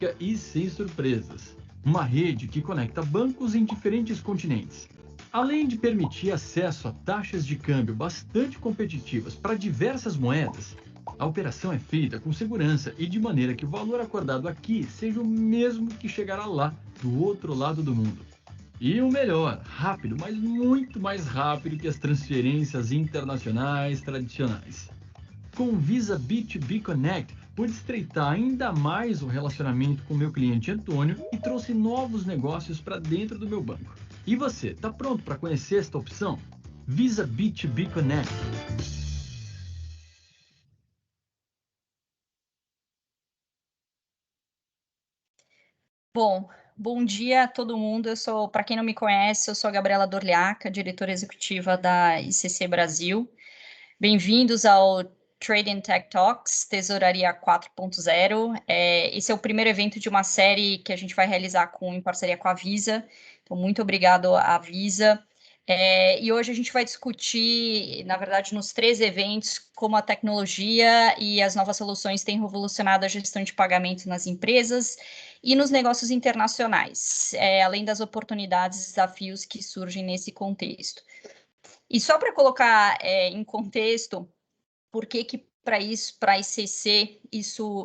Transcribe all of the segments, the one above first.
prática e sem surpresas. Uma rede que conecta bancos em diferentes continentes. Além de permitir acesso a taxas de câmbio bastante competitivas para diversas moedas, a operação é feita com segurança e de maneira que o valor acordado aqui seja o mesmo que chegará lá, do outro lado do mundo. E o melhor, rápido, mas muito mais rápido que as transferências internacionais tradicionais. Com o Visa B2B Connect, pude estreitar ainda mais o relacionamento com meu cliente Antônio e trouxe novos negócios para dentro do meu banco. E você, está pronto para conhecer esta opção? Visa B2B Connect. Bom dia a todo mundo. Para quem não me conhece, eu sou a Gabriela Dorliaca, diretora executiva da ICC Brasil. Bem-vindos ao Trading Tech Talks, Tesouraria 4.0. Esse é o primeiro evento de uma série que a gente vai realizar em parceria com a Visa. Então, muito obrigado à Visa. E hoje a gente vai discutir, na verdade, nos 3 eventos, como a tecnologia e as novas soluções têm revolucionado a gestão de pagamentos nas empresas e nos negócios internacionais, além das oportunidades e desafios que surgem nesse contexto. E só para colocar em contexto, por que para isso, para a ICC,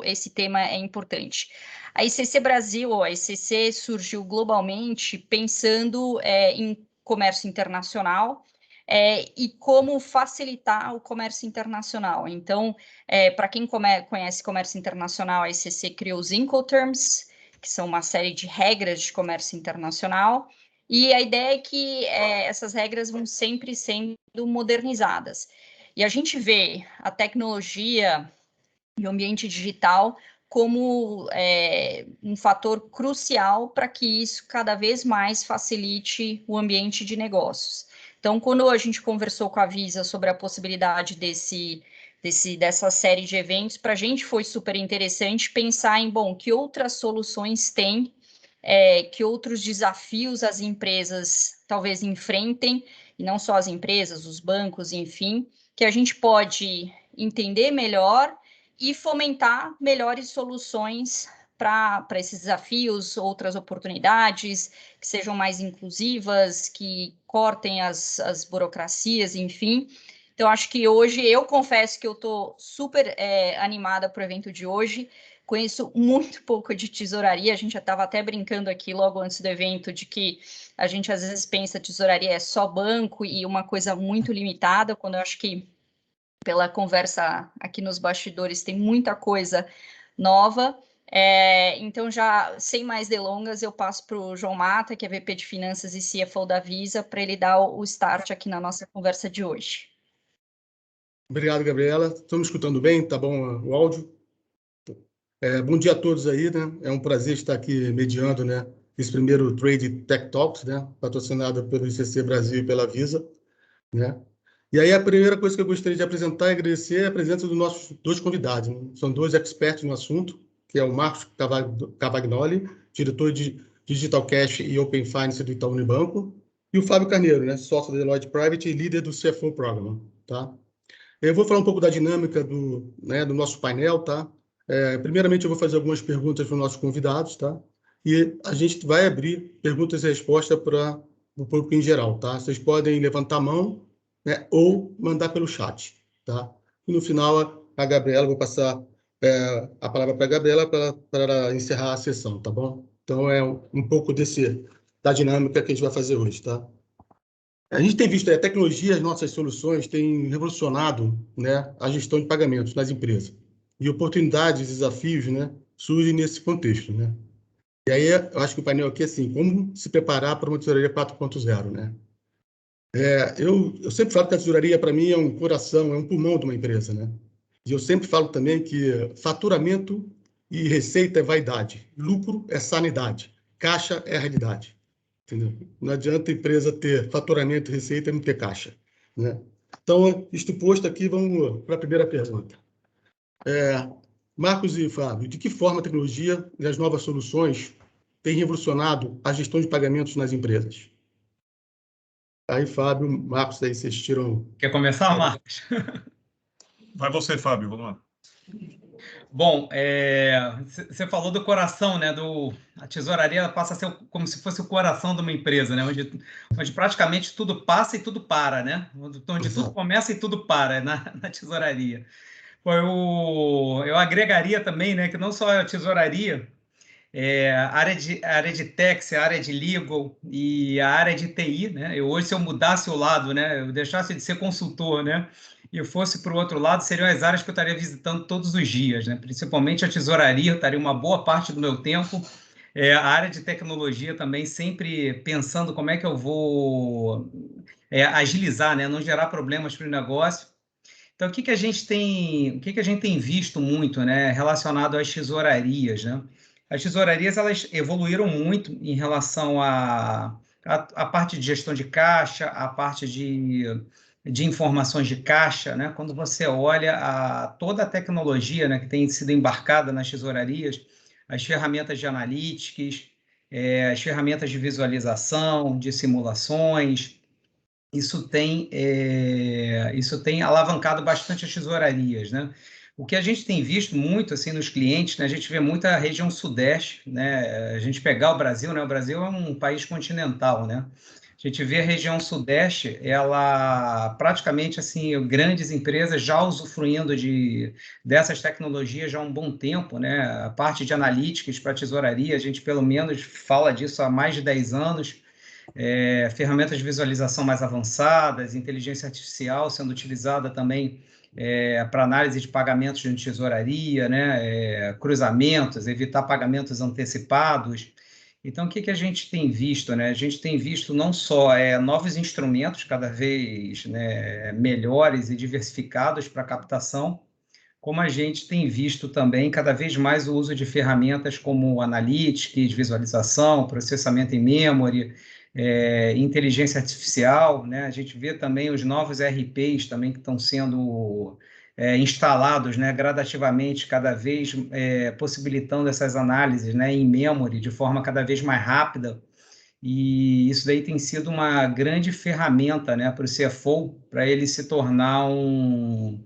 esse tema é importante. A ICC Brasil, a ICC surgiu globalmente pensando em comércio internacional e como facilitar o comércio internacional. Então, para quem conhece comércio internacional, a ICC criou os Incoterms, que são uma série de regras de comércio internacional, e a ideia é que essas regras vão sempre sendo modernizadas. E a gente vê a tecnologia e o ambiente digital como um fator crucial para que isso cada vez mais facilite o ambiente de negócios. Então, quando a gente conversou com a Visa sobre a possibilidade dessa série de eventos, para a gente foi super interessante pensar em, que outras soluções tem, que outros desafios as empresas talvez enfrentem, e não só as empresas, os bancos, enfim, que a gente pode entender melhor e fomentar melhores soluções para esses desafios, outras oportunidades, que sejam mais inclusivas, que cortem as burocracias, enfim. Então, acho que hoje, eu confesso que eu estou super animada para o evento de hoje. Conheço muito pouco de tesouraria, a gente já estava até brincando aqui logo antes do evento de que a gente às vezes pensa tesouraria é só banco e uma coisa muito limitada, quando eu acho que pela conversa aqui nos bastidores, tem muita coisa nova. Então, já sem mais delongas, eu passo para o João Mata, que é VP de Finanças e CFO da Visa, para ele dar o start aqui na nossa conversa de hoje. Obrigado, Gabriela. Estão me escutando bem? Tá bom o áudio? Bom dia a todos aí, né? É um prazer estar aqui mediando, né, esse primeiro Trade Tech Talks, né, patrocinado pelo ICC Brasil e pela Visa, né? E aí a primeira coisa que eu gostaria de apresentar e agradecer é a presença dos nossos 2 convidados, né? São 2 experts no assunto, que é o Marcos Cavagnoli, diretor de Digital Cash e Open Finance do Itaú Unibanco, e o Fábio Carneiro, né, sócio da Deloitte Private e líder do CFO Program, tá? Eu vou falar um pouco da dinâmica do nosso painel, tá? Primeiramente, eu vou fazer algumas perguntas para os nossos convidados, tá? E a gente vai abrir perguntas e respostas para o público em geral, tá? Vocês podem levantar a mão, né, ou mandar pelo chat, tá? E no final, a Gabriela, vou passar a palavra para a Gabriela para encerrar a sessão, tá bom? Então, é um pouco da dinâmica que a gente vai fazer hoje, tá? A gente tem visto a tecnologia, as nossas soluções têm revolucionado, né, a gestão de pagamentos nas empresas. E oportunidades, desafios, né, surgem nesse contexto, né? E aí, eu acho que o painel aqui é assim, como se preparar para uma tesouraria 4.0, né? Eu sempre falo que a tesouraria, para mim, é um coração, é um pulmão de uma empresa, né? E eu sempre falo também que faturamento e receita é vaidade, lucro é sanidade, caixa é realidade. Entendeu? Não adianta a empresa ter faturamento e receita e não ter caixa, né? Então, isto posto aqui, vamos para a primeira pergunta. Marcos e Fábio, de que forma a tecnologia e as novas soluções têm revolucionado a gestão de pagamentos nas empresas? Aí, Fábio, Marcos, aí vocês tiram... Quer começar, Marcos? Vai você, Fábio, vamos lá. Bom, você falou do coração, né? A tesouraria passa a ser como se fosse o coração de uma empresa, né? Onde praticamente tudo passa e tudo para, né? Onde tudo começa e tudo para, na tesouraria. Eu agregaria também, né? Que não só a tesouraria, a área de tax, a área de legal e a área de TI, né? Hoje, se eu mudasse o lado, né? Eu deixasse de ser consultor, né? E eu fosse para o outro lado, seriam as áreas que eu estaria visitando todos os dias, né? Principalmente a tesouraria, eu estaria uma boa parte do meu tempo. A área de tecnologia também, sempre pensando como é que eu vou agilizar, né? Não gerar problemas para o negócio. Então, o que a gente tem visto muito, né, relacionado às tesourarias, né? As tesourarias, elas evoluíram muito em relação à parte de gestão de caixa, à parte de informações de caixa, né? Quando você olha toda a tecnologia, né, que tem sido embarcada nas tesourarias, as ferramentas de analytics, as ferramentas de visualização, de simulações, isso tem alavancado bastante as tesourarias, né? O que a gente tem visto muito assim nos clientes, né? A gente vê muita região sudeste, né? A gente pegar o Brasil, né? O Brasil é um país continental, né? A gente vê a região sudeste, ela praticamente assim, grandes empresas já usufruindo dessas tecnologias já há um bom tempo, né? A parte de analytics para tesouraria, a gente pelo menos fala disso há mais de 10 anos. Ferramentas de visualização mais avançadas, inteligência artificial sendo utilizada também para análise de pagamentos de tesouraria, né? Cruzamentos, evitar pagamentos antecipados. Então, o que a gente tem visto, né? A gente tem visto não só novos instrumentos cada vez, né, melhores e diversificados para captação, como a gente tem visto também cada vez mais o uso de ferramentas como analytics, visualização, processamento em memory, inteligência artificial, né? A gente vê também os novos ERPs também que estão sendo instalados, né, gradativamente, cada vez possibilitando essas análises, né, em memory de forma cada vez mais rápida. E isso daí tem sido uma grande ferramenta, né, para o CFO, para ele se tornar um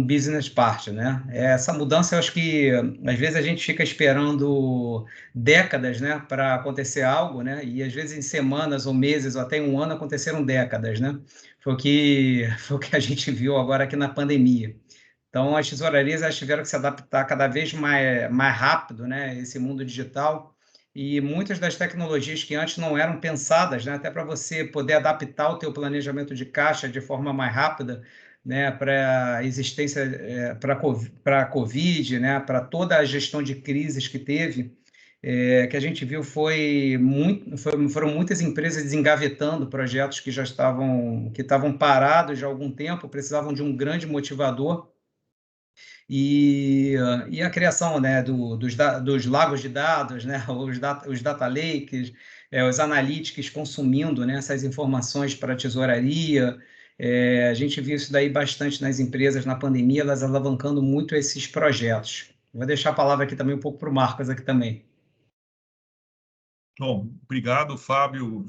business partner, né? Essa mudança, eu acho que às vezes a gente fica esperando décadas, né, para acontecer algo, né? E às vezes em semanas ou meses ou até um ano aconteceram décadas, né? Foi o que a gente viu agora aqui na pandemia. Então, as tesourarias elas tiveram que se adaptar cada vez mais rápido, né, a esse mundo digital, e muitas das tecnologias que antes não eram pensadas, né, até para você poder adaptar o teu planejamento de caixa de forma mais rápida, né, para a existência, para a Covid, né, para toda a gestão de crises que teve, que a gente viu foram muitas empresas desengavetando projetos que estavam parados já há algum tempo, precisavam de um grande motivador, e a criação, né, dos lagos de dados, né, os data lakes, os analytics consumindo, né, essas informações para a tesouraria. A gente viu isso daí bastante nas empresas na pandemia, elas alavancando muito esses projetos. Vou deixar a palavra aqui também um pouco para o Marcos aqui também. Bom, obrigado, Fábio.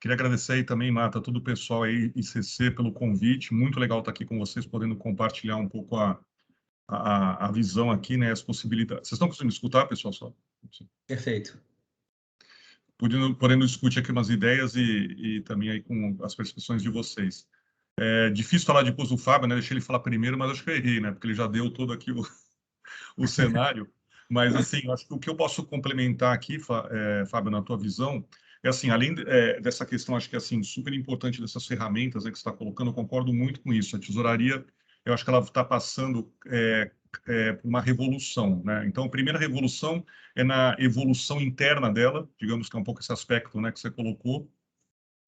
Queria agradecer aí também, Marta, todo o pessoal aí, ICC, pelo convite. Muito legal estar aqui com vocês, podendo compartilhar um pouco a visão aqui, né, as possibilidades. Vocês estão conseguindo escutar, pessoal? Só? Perfeito. Podendo discutir aqui umas ideias e também aí com as percepções de vocês. É difícil falar depois do Fábio, né? Deixei ele falar primeiro, mas acho que eu errei, né? Porque ele já deu todo aqui o cenário. Mas, assim, acho que o que eu posso complementar aqui, Fábio, na tua visão, é assim, além dessa questão, acho que é assim, super importante dessas ferramentas, né, que você está colocando, eu concordo muito com isso. A tesouraria, eu acho que ela está passando por uma revolução, né? Então, a primeira revolução é na evolução interna dela, digamos que é um pouco esse aspecto, né, que você colocou,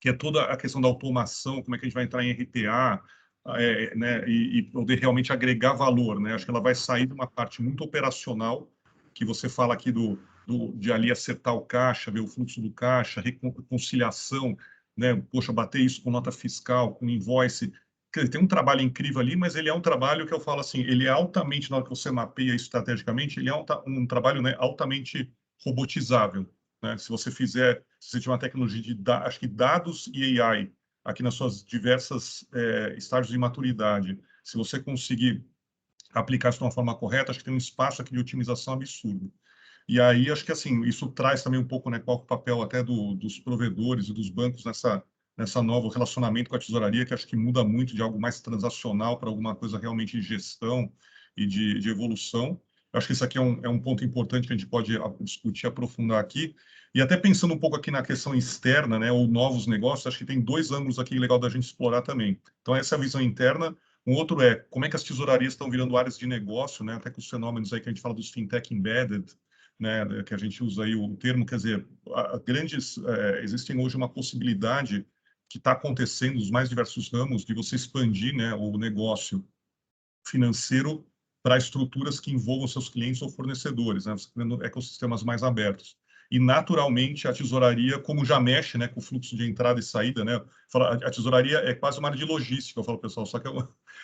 que é toda a questão da automação, como é que a gente vai entrar em RPA, né, e poder realmente agregar valor, né? Acho que ela vai sair de uma parte muito operacional, que você fala aqui de ali acertar o caixa, ver o fluxo do caixa, reconciliação, né? Poxa, bater isso com nota fiscal, com invoice. Quer dizer, tem um trabalho incrível ali, mas ele é um trabalho que eu falo assim, ele é altamente, na hora que você mapeia isso estrategicamente, ele é um trabalho, né, altamente robotizável, né? Se você tiver uma tecnologia acho que dados e AI aqui nas suas diversas estágios de maturidade, se você conseguir aplicar isso de uma forma correta, acho que tem um espaço aqui de otimização absurdo. E aí, acho que assim, isso traz também um pouco, né, qual é o papel até dos provedores e dos bancos nessa novo relacionamento com a tesouraria, que acho que muda muito de algo mais transacional para alguma coisa realmente de gestão e de evolução. Eu acho que isso aqui é um ponto importante que a gente pode discutir, aprofundar aqui. E até pensando um pouco aqui na questão externa, né, ou novos negócios, acho que tem dois ângulos aqui legal da gente explorar também. Então, essa é a visão interna. Um outro é como é que as tesourarias estão virando áreas de negócio, né, até com os fenômenos aí que a gente fala dos fintech embedded, né, que a gente usa aí o termo, quer dizer, existem hoje uma possibilidade que está acontecendo nos mais diversos ramos de você expandir, né, o negócio financeiro para estruturas que envolvam seus clientes ou fornecedores, né, você tendo ecossistemas mais abertos. E, naturalmente, a tesouraria, como já mexe, né, com o fluxo de entrada e saída, né, a tesouraria é quase uma área de logística, eu falo, pessoal, só que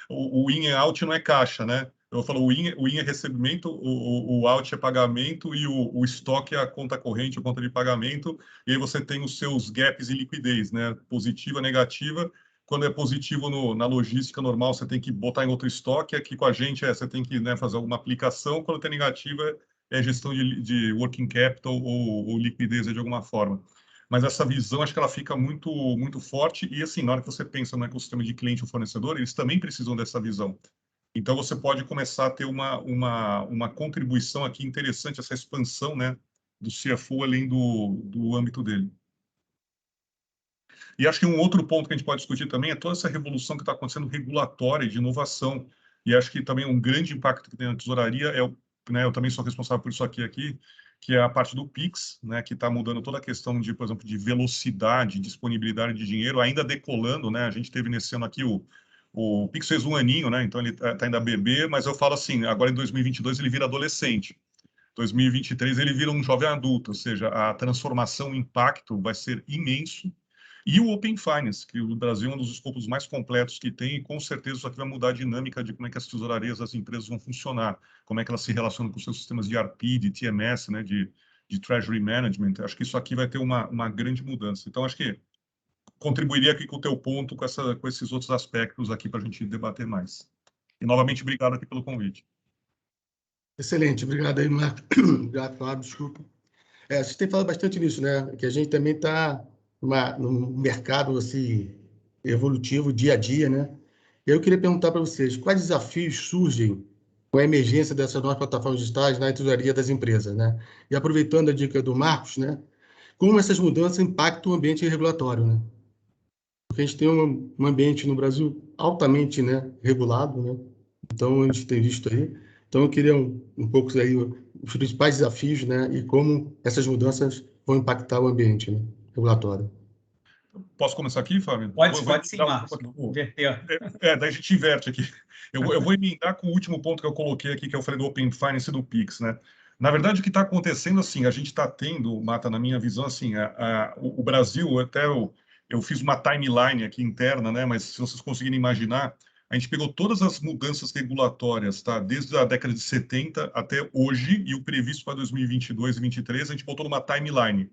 o in e out não é caixa, né? Eu falo, o in é recebimento, o out é pagamento e o estoque é a conta corrente, a conta de pagamento, e aí você tem os seus gaps e liquidez, né? Positiva, negativa. Quando é positivo na logística normal, você tem que botar em outro estoque, aqui com a gente você tem que, né, fazer alguma aplicação, quando tem negativa é gestão de working capital ou liquidez de alguma forma. Mas essa visão, acho que ela fica muito, muito forte, e assim, na hora que você pensa no ecossistema de cliente ou fornecedor, eles também precisam dessa visão. Então, você pode começar a ter uma contribuição aqui interessante, essa expansão, né, do CFO além do âmbito dele. E acho que um outro ponto que a gente pode discutir também é toda essa revolução que está acontecendo regulatória de inovação. E acho que também um grande impacto que tem na tesouraria né, eu também sou responsável por isso aqui, que é a parte do Pix, né, que está mudando toda a questão de, por exemplo, de velocidade, disponibilidade de dinheiro, ainda decolando, né? A gente teve nesse ano aqui o Pix fez um aninho, né? Então ele está ainda bebê, mas eu falo assim, agora em 2022 ele vira adolescente. 2023 ele vira um jovem adulto, ou seja, a transformação, o impacto vai ser imenso. E o Open Finance, que o Brasil é um dos escopos mais completos que tem, e com certeza isso aqui vai mudar a dinâmica de como é que as tesourarias das empresas vão funcionar, como é que elas se relacionam com seus sistemas de ERP, de TMS, né, de Treasury Management. Acho que isso aqui vai ter uma grande mudança. Então, acho que contribuiria aqui com o teu ponto, com esses outros aspectos aqui para a gente debater mais. E, novamente, obrigado aqui pelo convite. Excelente, obrigado aí, Marco. Obrigado, Fábio, desculpa. Você tem falado bastante nisso, né? Que a gente também está num mercado assim, evolutivo, dia a dia, né? Eu queria perguntar para vocês, quais desafios surgem com a emergência dessas novas plataformas digitais na tesouraria das empresas, né? E aproveitando a dica do Marcos, né? Como essas mudanças impactam o ambiente regulatório, né? Porque a gente tem um ambiente no Brasil altamente, né, regulado, né? Então, a gente tem visto aí. Então, eu queria um pouco aí os principais desafios, né, e como essas mudanças vão impactar o ambiente, né, regulatório. Posso começar aqui, Fábio? Pode sim, Marcos. Inverter. Daí a gente inverte aqui. Eu vou emendar com o último ponto que eu coloquei aqui, que eu falei do Open Finance e do Pix, né? Na verdade, o que está acontecendo, assim, a gente está tendo, Mata, na minha visão, assim, o Brasil, até eu fiz uma timeline aqui interna, né? Mas se vocês conseguirem imaginar, a gente pegou todas as mudanças regulatórias, tá? Desde a década de 70 até hoje, e o previsto para 2022 e 2023, a gente botou numa timeline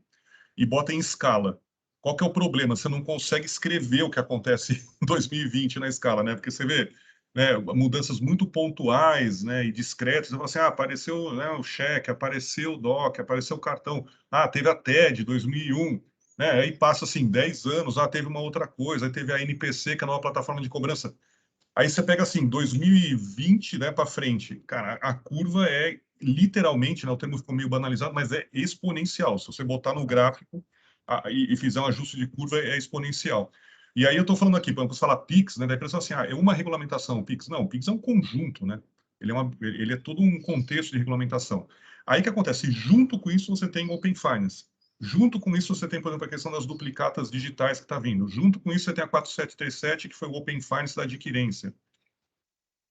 e bota em escala. Qual que é o problema? Você não consegue escrever o que acontece em 2020 na escala, né? Porque você vê, né, mudanças muito pontuais, né, e discretas. Você fala assim, apareceu, né, o cheque, apareceu o DOC, apareceu o cartão. Teve a TED 2001, né? Aí passa assim 10 anos, teve uma outra coisa, aí teve a NPC, que é a nova plataforma de cobrança. Aí você pega assim 2020, né, para frente. Cara, a curva é literalmente, né, o termo ficou meio banalizado, mas é exponencial. Se você botar no gráfico e fizer um ajuste de curva, é exponencial. E aí eu estou falando aqui, para você falar PIX, né, da impressão assim, é uma regulamentação, o PIX. Não, o PIX é um conjunto, né? Ele é todo um contexto de regulamentação. Aí o que acontece? Junto com isso, você tem o Open Finance. Junto com isso, você tem, por exemplo, a questão das duplicatas digitais que está vindo. Junto com isso, você tem a 4737, que foi o Open Finance da adquirência.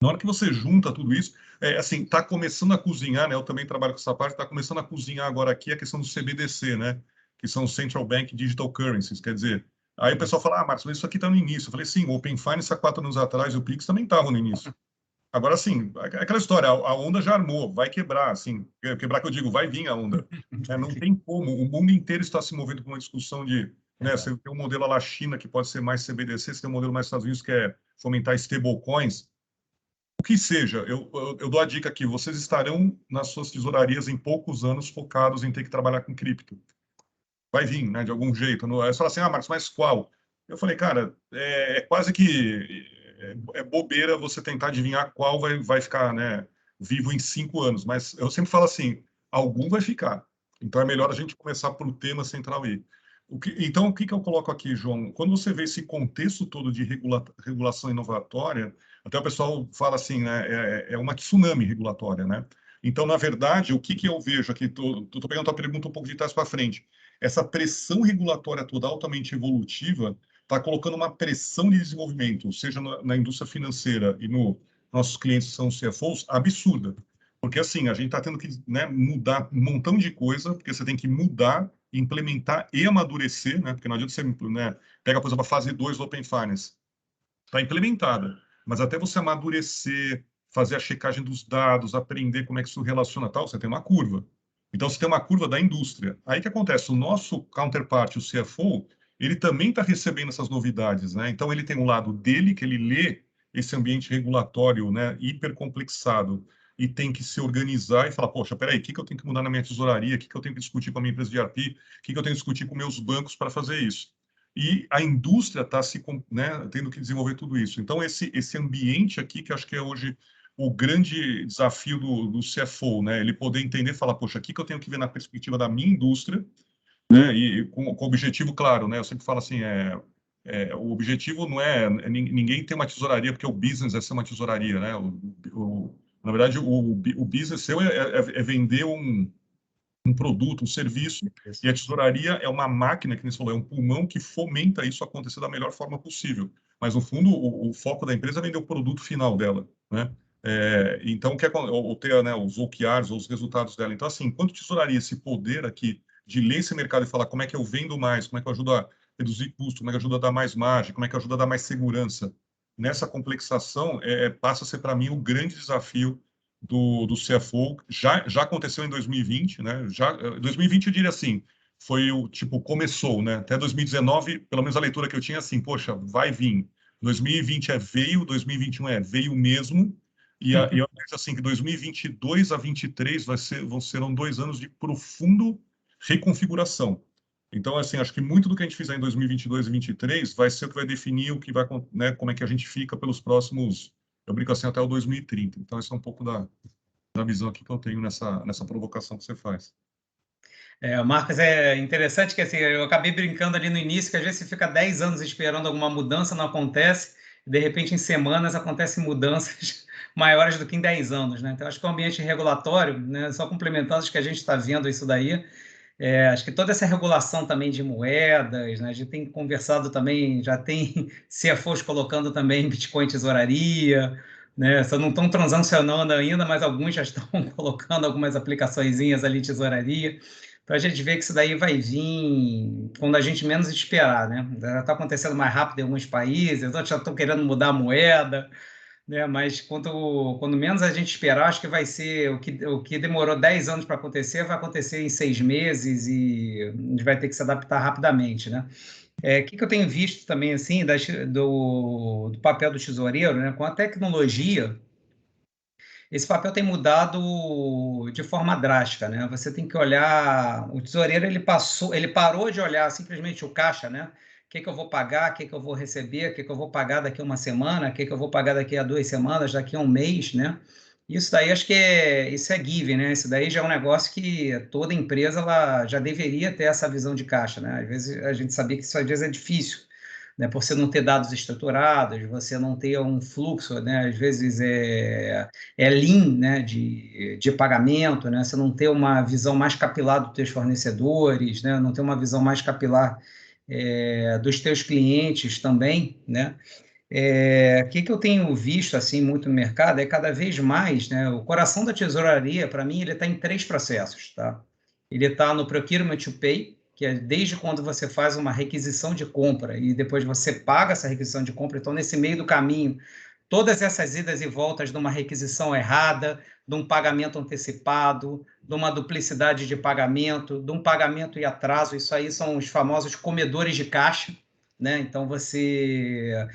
Na hora que você junta tudo isso, assim, está começando a cozinhar, né? Eu também trabalho com essa parte, está começando a cozinhar agora aqui a questão do CBDC, né? Que são Central Bank Digital Currencies, quer dizer, aí o pessoal fala, Marcos, mas isso aqui está no início. Eu falei, sim, o Open Finance há 4 anos atrás e o Pix também estavam no início. Agora, sim, aquela história, a onda já armou, vai quebrar, assim, quebrar que eu digo, vai vir a onda. Não tem como, o mundo inteiro está se movendo com uma discussão de, né, você tem um modelo à la China que pode ser mais CBDC, você tem um modelo mais Estados Unidos que é fomentar stablecoins. O que seja, eu dou a dica aqui, vocês estarão nas suas tesourarias em poucos anos focados em ter que trabalhar com cripto. Vai vir, né, de algum jeito. Aí você fala assim, Marcos, mas qual? Eu falei, cara, é quase que bobeira você tentar adivinhar qual vai ficar, né, vivo em 5 anos, mas eu sempre falo assim, algum vai ficar. Então é melhor a gente começar pelo tema central aí. Então, o que eu coloco aqui, João? Quando você vê esse contexto todo de regulação inovatória, até o pessoal fala assim, né, é uma tsunami regulatória, né? Então, na verdade, o que eu vejo aqui, estou pegando a tua pergunta um pouco de trás para frente, essa pressão regulatória toda altamente evolutiva está colocando uma pressão de desenvolvimento, seja na indústria financeira e nos nossos clientes que são CFOs, absurda. Porque, assim, a gente está tendo que, né, mudar um montão de coisa, porque você tem que mudar, implementar e amadurecer, né? Porque não adianta você, né, pega, por exemplo, a fase 2 do Open Finance. Está implementada, mas até você amadurecer, fazer a checagem dos dados, aprender como é que isso relaciona tal, você tem uma curva. Então, você tem uma curva da indústria. Aí o que acontece? O nosso counterpart, o CFO, ele também está recebendo essas novidades, né? Então, ele tem um lado dele, que ele lê esse ambiente regulatório, né, hipercomplexado, e tem que se organizar e falar, poxa, peraí, o que eu tenho que mudar na minha tesouraria? O que eu tenho que discutir com a minha empresa de ERP? O que eu tenho que discutir com meus bancos para fazer isso? E a indústria está né, tendo que desenvolver tudo isso. Então, esse ambiente aqui, que acho que é hoje o grande desafio do CFO, né? Ele poder entender e falar, poxa, o que eu tenho que ver na perspectiva da minha indústria, né? E com o objetivo claro, né? Eu sempre falo assim, o objetivo não é ninguém tem uma tesouraria porque o business é ser uma tesouraria, né? Na verdade, o business seu é vender um produto, um serviço, e a tesouraria é uma máquina, que nem você falou, é um pulmão que fomenta isso acontecer da melhor forma possível. Mas, no fundo, o foco da empresa é vender o produto final dela, né? Então, ou ter, né, os OKRs, ou os resultados dela. Então, assim, enquanto tesouraria esse poder aqui de ler esse mercado e falar como é que eu vendo mais, como é que eu ajudo a reduzir custo, como é que eu ajudo a dar mais margem, como é que eu ajudo a dar mais segurança, nessa complexação, passa a ser, para mim, o grande desafio do CFO. Já aconteceu em 2020, né? 2020 eu diria assim, foi o tipo, começou, né? Até 2019, pelo menos a leitura que eu tinha assim, poxa, vai vir. 2020 veio, 2021 veio mesmo, e eu penso assim que 2022 a 23 serão 2 anos de profundo reconfiguração. Então, assim, acho que muito do que a gente fizer em 2022 e 2023 vai ser o que vai definir o que vai, né, como é que a gente fica pelos próximos, eu brinco assim, até o 2030. Então, esse é um pouco da visão aqui que eu tenho nessa provocação que você faz. Marcos, é interessante que assim, eu acabei brincando ali no início, que às vezes você fica 10 anos esperando alguma mudança, não acontece, e de repente em semanas acontecem mudanças maiores do que em 10 anos, né? Então, acho que o ambiente regulatório, né, só complementando, acho que a gente está vendo isso daí, acho que toda essa regulação também de moedas, né, a gente tem conversado também, já tem CFOs colocando também Bitcoin tesouraria, né, só não estão transacionando ainda, mas alguns já estão colocando algumas aplicaçõezinhas ali tesouraria. Então a gente vê que isso daí vai vir quando a gente menos esperar, né? Já está acontecendo mais rápido em alguns países, outros já estão querendo mudar a moeda, né? Mas quando menos a gente esperar, acho que vai ser o que demorou 10 anos para acontecer, vai acontecer em 6 meses e a gente vai ter que se adaptar rapidamente, né? O que eu tenho visto também, assim, do papel do tesoureiro, né? Com a tecnologia, esse papel tem mudado de forma drástica, né? Você tem que olhar, o tesoureiro ele parou de olhar simplesmente o caixa, né? O que eu vou pagar, o que eu vou receber, o que eu vou pagar daqui a uma semana, o que eu vou pagar daqui a 2 semanas, daqui a um mês, né? Isso daí acho que isso é given, né? Isso daí já é um negócio que toda empresa ela já deveria ter essa visão de caixa, né? Às vezes a gente sabia que isso às vezes é difícil, né, por você não ter dados estruturados, você não ter um fluxo, né, às vezes lean, né, de pagamento, né, você não ter uma visão mais capilar dos teus fornecedores, né, não ter uma visão mais capilar dos teus clientes também, né. O que eu tenho visto assim muito no mercado é cada vez mais, né, o coração da tesouraria, para mim, ele está em 3 processos, tá? Ele está no procurement to pay, que é desde quando você faz uma requisição de compra e depois você paga essa requisição de compra. Então, nesse meio do caminho, todas essas idas e voltas de uma requisição errada, de um pagamento antecipado, de uma duplicidade de pagamento, de um pagamento em atraso, isso aí são os famosos comedores de caixa, né? Então, você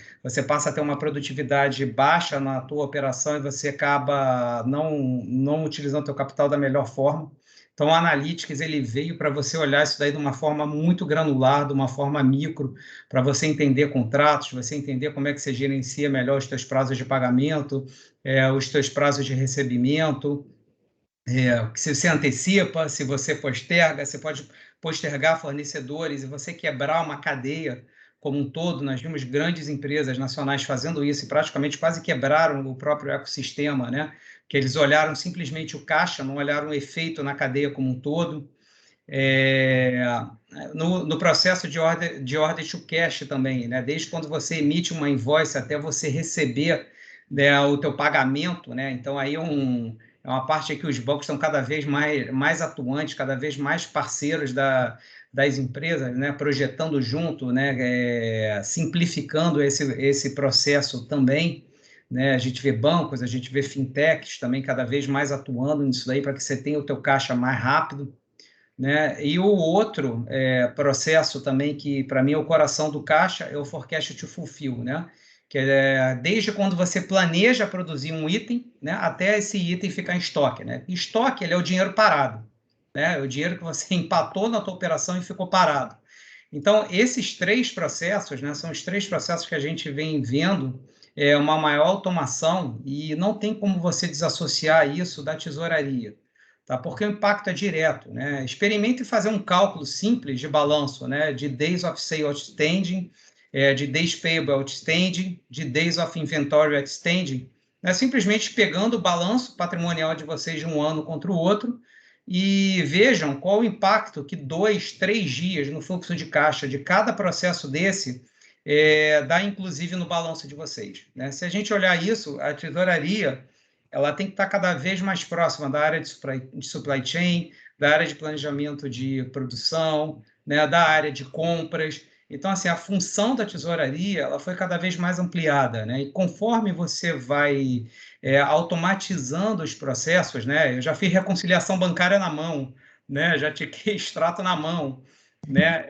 passa a ter uma produtividade baixa na tua operação e você acaba não utilizando o teu capital da melhor forma. Então, o Analytics ele veio para você olhar isso daí de uma forma muito granular, de uma forma micro, para você entender contratos, você entender como é que você gerencia melhor os teus prazos de pagamento, os teus prazos de recebimento, se você antecipa, se você posterga, você pode postergar fornecedores e você quebrar uma cadeia como um todo. Nós vimos grandes empresas nacionais fazendo isso e praticamente quase quebraram o próprio ecossistema, né? Que eles olharam simplesmente o caixa, não olharam o efeito na cadeia como um todo. No processo de order to cash também, né? Desde quando você emite uma invoice até você receber, né, o teu pagamento, né? Então, aí é uma parte que os bancos estão cada vez mais atuantes, cada vez mais parceiros das empresas, né? Projetando junto, né? Simplificando esse processo também. Né? A gente vê bancos, a gente vê fintechs também cada vez mais atuando nisso daí para que você tenha o teu caixa mais rápido. Né? E o outro processo também, que para mim é o coração do caixa, é o forecast to fulfill, né? Que é desde quando você planeja produzir um item, né, até esse item ficar em estoque. Né? Estoque ele é o dinheiro parado, né? É o dinheiro que você empatou na tua operação e ficou parado. Então, esses três processos, né, são os três processos que a gente vem vendo uma maior automação e não tem como você desassociar isso da tesouraria. Tá? Porque o impacto é direto. Né? Experimente fazer um cálculo simples de balanço, né? De Days of Sale Outstanding, de Days Payable Outstanding, de Days of Inventory Outstanding, né? Simplesmente pegando o balanço patrimonial de vocês de um ano contra o outro e vejam qual o impacto que 2, 3 dias no fluxo de caixa de cada processo desse dá, inclusive, no balanço de vocês. Né? Se a gente olhar isso, a tesouraria ela tem que estar cada vez mais próxima da área de supply chain, da área de planejamento de produção, né, da área de compras. Então, assim, a função da tesouraria ela foi cada vez mais ampliada, né? E conforme você vai automatizando os processos, né? Eu já fiz reconciliação bancária na mão, né? Já tiquei extrato na mão, né?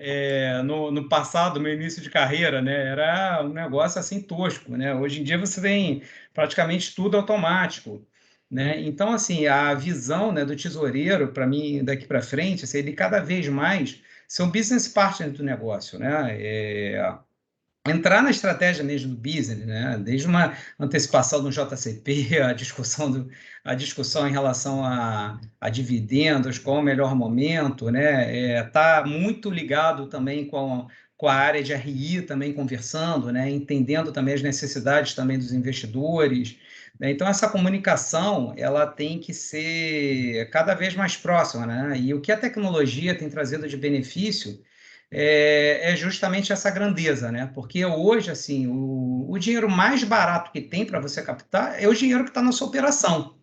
No passado, meu início de carreira, né? Era um negócio assim tosco, né? Hoje em dia você tem praticamente tudo automático, né? Então, assim, a visão, né, do tesoureiro, para mim, daqui para frente, assim, ele cada vez mais ser um business partner do negócio, né? Entrar na estratégia mesmo do business, né? Desde uma antecipação do JCP, a discussão em relação a dividendos, qual o melhor momento, né? Tá muito ligado também com a área de RI também conversando, né? Entendendo também as necessidades também dos investidores, né? Então, essa comunicação ela tem que ser cada vez mais próxima, né? E o que a tecnologia tem trazido de benefício é justamente essa grandeza, né? Porque hoje, assim, o dinheiro mais barato que tem para você captar é o dinheiro que está na sua operação,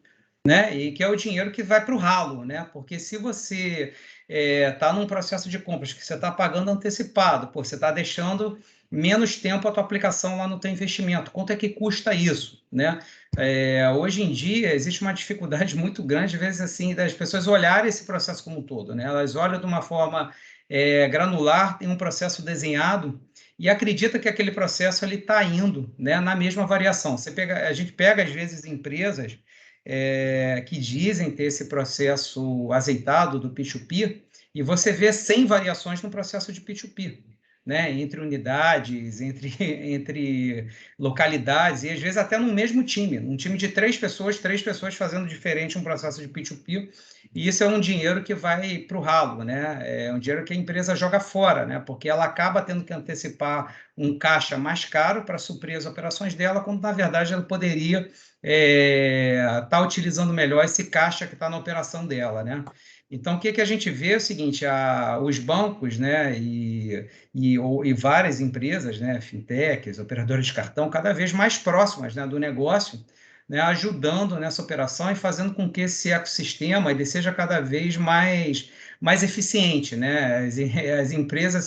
né? E que é o dinheiro que vai para o ralo, né? Porque se você está num processo de compras que você está pagando antecipado, pô, você está deixando menos tempo a tua aplicação lá no teu investimento. Quanto é que custa isso, né? Hoje em dia existe uma dificuldade muito grande, às vezes, assim, das pessoas olharem esse processo como um todo, né? Elas olham de uma forma granular, tem um processo desenhado e acredita que aquele processo está indo, né, na mesma variação. A gente pega, às vezes, empresas que dizem ter esse processo azeitado do P2P e você vê 100 variações no processo de P2P. Né, entre unidades, entre localidades, e às vezes até no mesmo time. Um time de 3 pessoas fazendo diferente um processo de P2P, e isso é um dinheiro que vai para o ralo, né? É um dinheiro que a empresa joga fora, né? Porque ela acaba tendo que antecipar um caixa mais caro para suprir as operações dela, quando, na verdade, ela poderia estar utilizando melhor esse caixa que está na operação dela, né? Então, o que a gente vê é o seguinte, os bancos, né, e várias empresas, né, fintechs, operadoras de cartão, cada vez mais próximas, né, do negócio, né, ajudando nessa operação e fazendo com que esse ecossistema ele seja cada vez mais eficiente. Né? As empresas,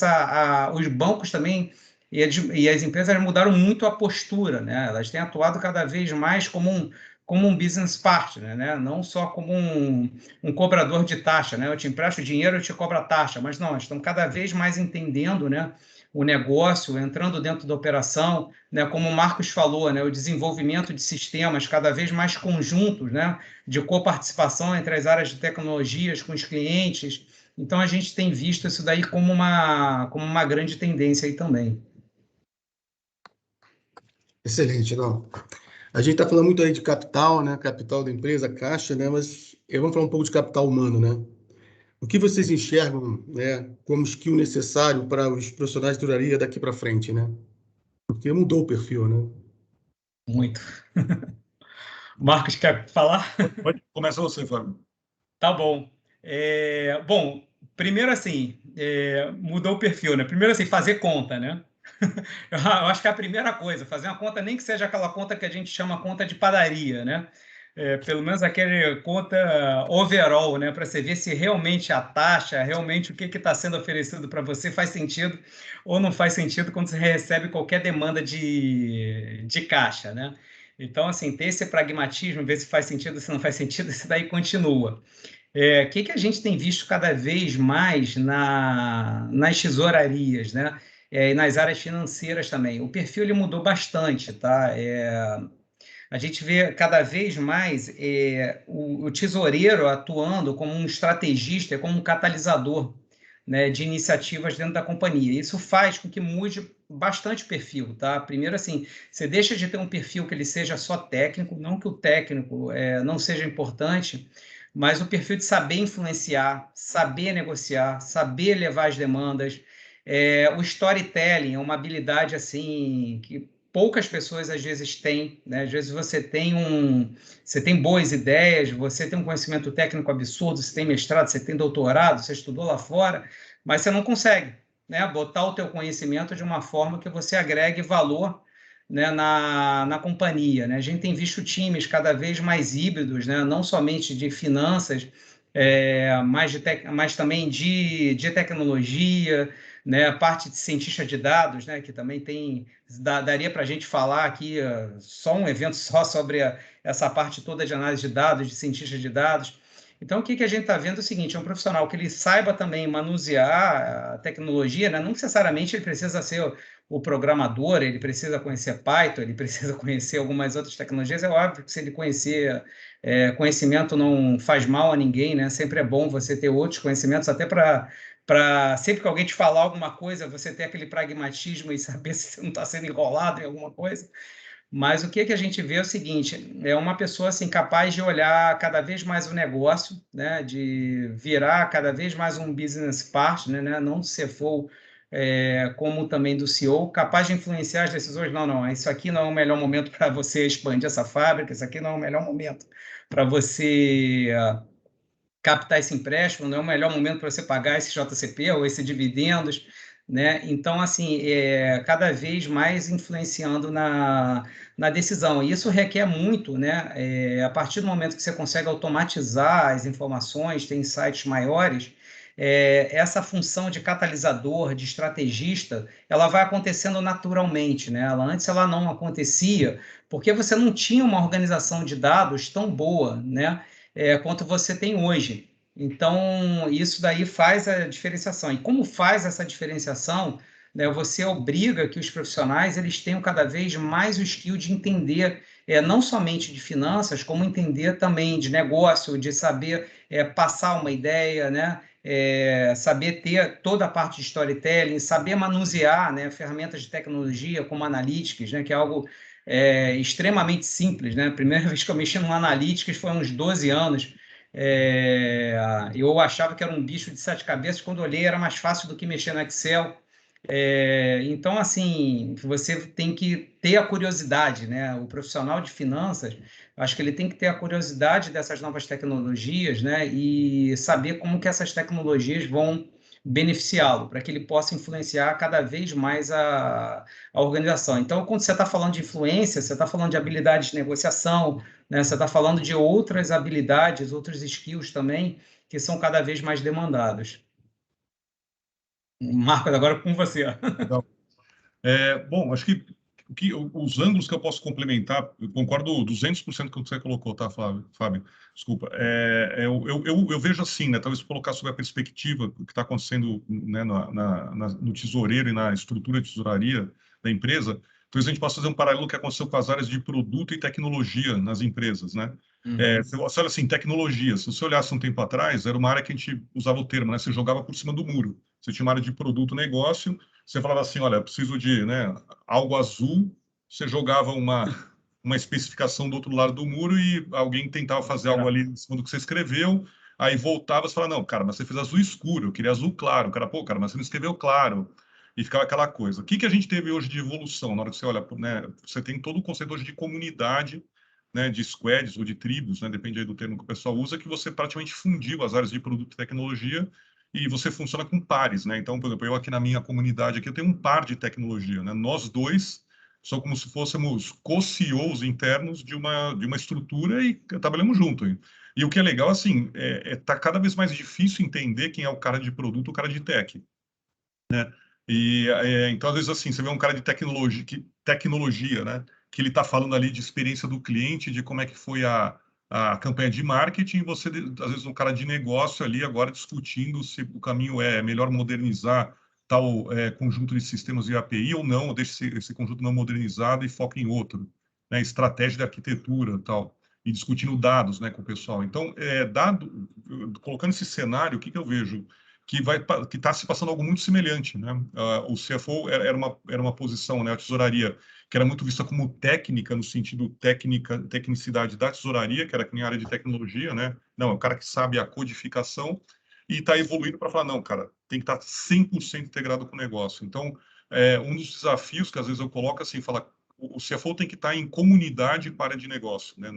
os bancos também e as empresas mudaram muito a postura. Né? Elas têm atuado cada vez mais como como um business partner, né? Não só como um cobrador de taxa, né? Eu te empresto dinheiro, eu te cobro a taxa, mas não, estamos cada vez mais entendendo, né, o negócio, entrando dentro da operação, né, como o Marcos falou, né, o desenvolvimento de sistemas cada vez mais conjuntos, né, de coparticipação entre as áreas de tecnologias com os clientes. Então, a gente tem visto isso daí como uma grande tendência aí também. Excelente, não. A gente está falando muito aí de capital, né? Capital da empresa, caixa, né? Mas vamos falar um pouco de capital humano, né? O que vocês enxergam, né, como skill necessário para os profissionais de tesouraria daqui para frente, né? Porque mudou o perfil, né? Muito. Marcos, quer falar? Começa você, Fábio. Tá bom. Bom, primeiro assim, mudou o perfil, né? Primeiro assim, fazer conta, né? Eu acho que é a primeira coisa, fazer uma conta, nem que seja aquela conta que a gente chama conta de padaria, né? Pelo menos aquele conta overall, né? Para você ver se realmente a taxa, realmente o que está sendo oferecido para você faz sentido ou não faz sentido quando você recebe qualquer demanda de caixa, né? Então, assim, ter esse pragmatismo, ver se faz sentido, se não faz sentido, isso daí continua. O que a gente tem visto cada vez mais nas tesourarias, né? E nas áreas financeiras também. O perfil ele mudou bastante, tá? A gente vê cada vez mais o tesoureiro atuando como um estrategista, como um catalisador, né, de iniciativas dentro da companhia. Isso faz com que mude bastante o perfil, tá? Primeiro, assim, você deixa de ter um perfil que ele seja só técnico, não que o técnico não seja importante, mas o perfil de saber influenciar, saber negociar, saber levar as demandas. O storytelling é uma habilidade assim que poucas pessoas às vezes têm, né? Às vezes você tem boas ideias, você tem um conhecimento técnico absurdo, você tem mestrado, você tem doutorado, você estudou lá fora, mas você não consegue, né, botar o teu conhecimento de uma forma que você agregue valor, né, na companhia, né? A gente tem visto times cada vez mais híbridos, né? Não somente de finanças, mas também de tecnologia, né? A parte de cientista de dados, né? Que também daria para a gente falar aqui só um evento só sobre essa parte toda de análise de dados, de cientista de dados. Então, o que a gente está vendo é o seguinte, é um profissional que ele saiba também manusear a tecnologia, né? Não necessariamente ele precisa ser o programador, ele precisa conhecer Python, ele precisa conhecer algumas outras tecnologias. É óbvio que se ele conhecer, conhecimento não faz mal a ninguém, né? Sempre é bom você ter outros conhecimentos, até para sempre que alguém te falar alguma coisa, você ter aquele pragmatismo e saber se você não está sendo enrolado em alguma coisa. Mas o que a gente vê é o seguinte, é uma pessoa assim, capaz de olhar cada vez mais o negócio, né, de virar cada vez mais um business partner, né, não do CFO, como também do CEO, capaz de influenciar as decisões. Não, isso aqui não é o melhor momento para você expandir essa fábrica, isso aqui não é o melhor momento para você captar esse empréstimo, não é o melhor momento para você pagar esse JCP ou esse dividendos, né? Então, assim, cada vez mais influenciando na decisão. E isso requer muito, né? A partir do momento que você consegue automatizar as informações, ter insights maiores, essa função de catalisador, de estrategista, ela vai acontecendo naturalmente, né? Antes ela não acontecia, porque você não tinha uma organização de dados tão boa, né? Quanto você tem hoje. Então, isso daí faz a diferenciação. E como faz essa diferenciação, né, você obriga que os profissionais eles tenham cada vez mais o skill de entender não somente de finanças, como entender também de negócio, de saber passar uma ideia, né? Saber ter toda a parte de storytelling, saber manusear, né, ferramentas de tecnologia como Analytics, né, que é algo extremamente simples, né? A primeira vez que eu mexi no Analytics foi há uns 12 anos. Eu achava que era um bicho de 7 cabeças, quando olhei era mais fácil do que mexer no Excel. Então, assim, você tem que ter a curiosidade, né? O profissional de finanças, acho que ele tem que ter a curiosidade dessas novas tecnologias, né? E saber como que essas tecnologias vão beneficiá-lo, para que ele possa influenciar cada vez mais a organização. Então, quando você está falando de influência, você está falando de habilidades de negociação, né? Você está falando de outras habilidades, outros skills também, que são cada vez mais demandados. Marcos, agora com você. Bom, acho que os ângulos que eu posso complementar, eu concordo 200% com o que você colocou, tá, Fábio? Desculpa. Eu vejo assim, né, talvez colocar sobre a perspectiva do que está acontecendo, né, no tesoureiro e na estrutura de tesouraria da empresa. Talvez a gente possa fazer um paralelo que aconteceu com as áreas de produto e tecnologia nas empresas, né? Você olha assim, tecnologia, se você olhasse um tempo atrás, era uma área que a gente usava o termo, né? Você jogava por cima do muro. Você tinha uma área de produto, negócio, você falava assim, olha, eu preciso de, né, algo azul, você jogava uma especificação do outro lado do muro e alguém tentava fazer algo ali em cima do que você escreveu, aí voltava e falava, não, cara, mas você fez azul escuro, eu queria azul claro. O cara, pô, cara, mas você não escreveu claro. E ficava aquela coisa. O que a gente teve hoje de evolução? Na hora que você olha, né, você tem todo o conceito hoje de comunidade, né, de squads ou de tribos, né, depende aí do termo que o pessoal usa, que você praticamente fundiu as áreas de produto e tecnologia e você funciona com pares, né? Então, por exemplo, eu aqui na minha comunidade aqui eu tenho um par de tecnologia, né? Nós dois são como se fôssemos co-CEOs internos de uma estrutura e trabalhamos junto. E o que é legal, assim, tá cada vez mais difícil entender quem é o cara de produto, o cara de tech, né? Então, às vezes, assim, você vê um cara de tecnologia, né? Que ele está falando ali de experiência do cliente, de como é que foi a campanha de marketing, e você, às vezes, um cara de negócio ali agora discutindo se o caminho é melhor modernizar tal conjunto de sistemas de API ou não, ou deixa esse conjunto não modernizado e foca em outro, né? Estratégia de arquitetura tal, e discutindo dados, né, com o pessoal. Então, colocando esse cenário, o que eu vejo? Que está se passando algo muito semelhante, né? O CFO era uma posição, né, a tesouraria, que era muito vista como técnica, no sentido tecnicidade da tesouraria, que era que nem a área de tecnologia, né? Não, é o cara que sabe a codificação e está evoluindo para falar, não, cara, tem que estar 100% integrado com o negócio. Então, um dos desafios que às vezes eu coloco assim, falar, o CFO tem que estar em comunidade com a área de negócio, né?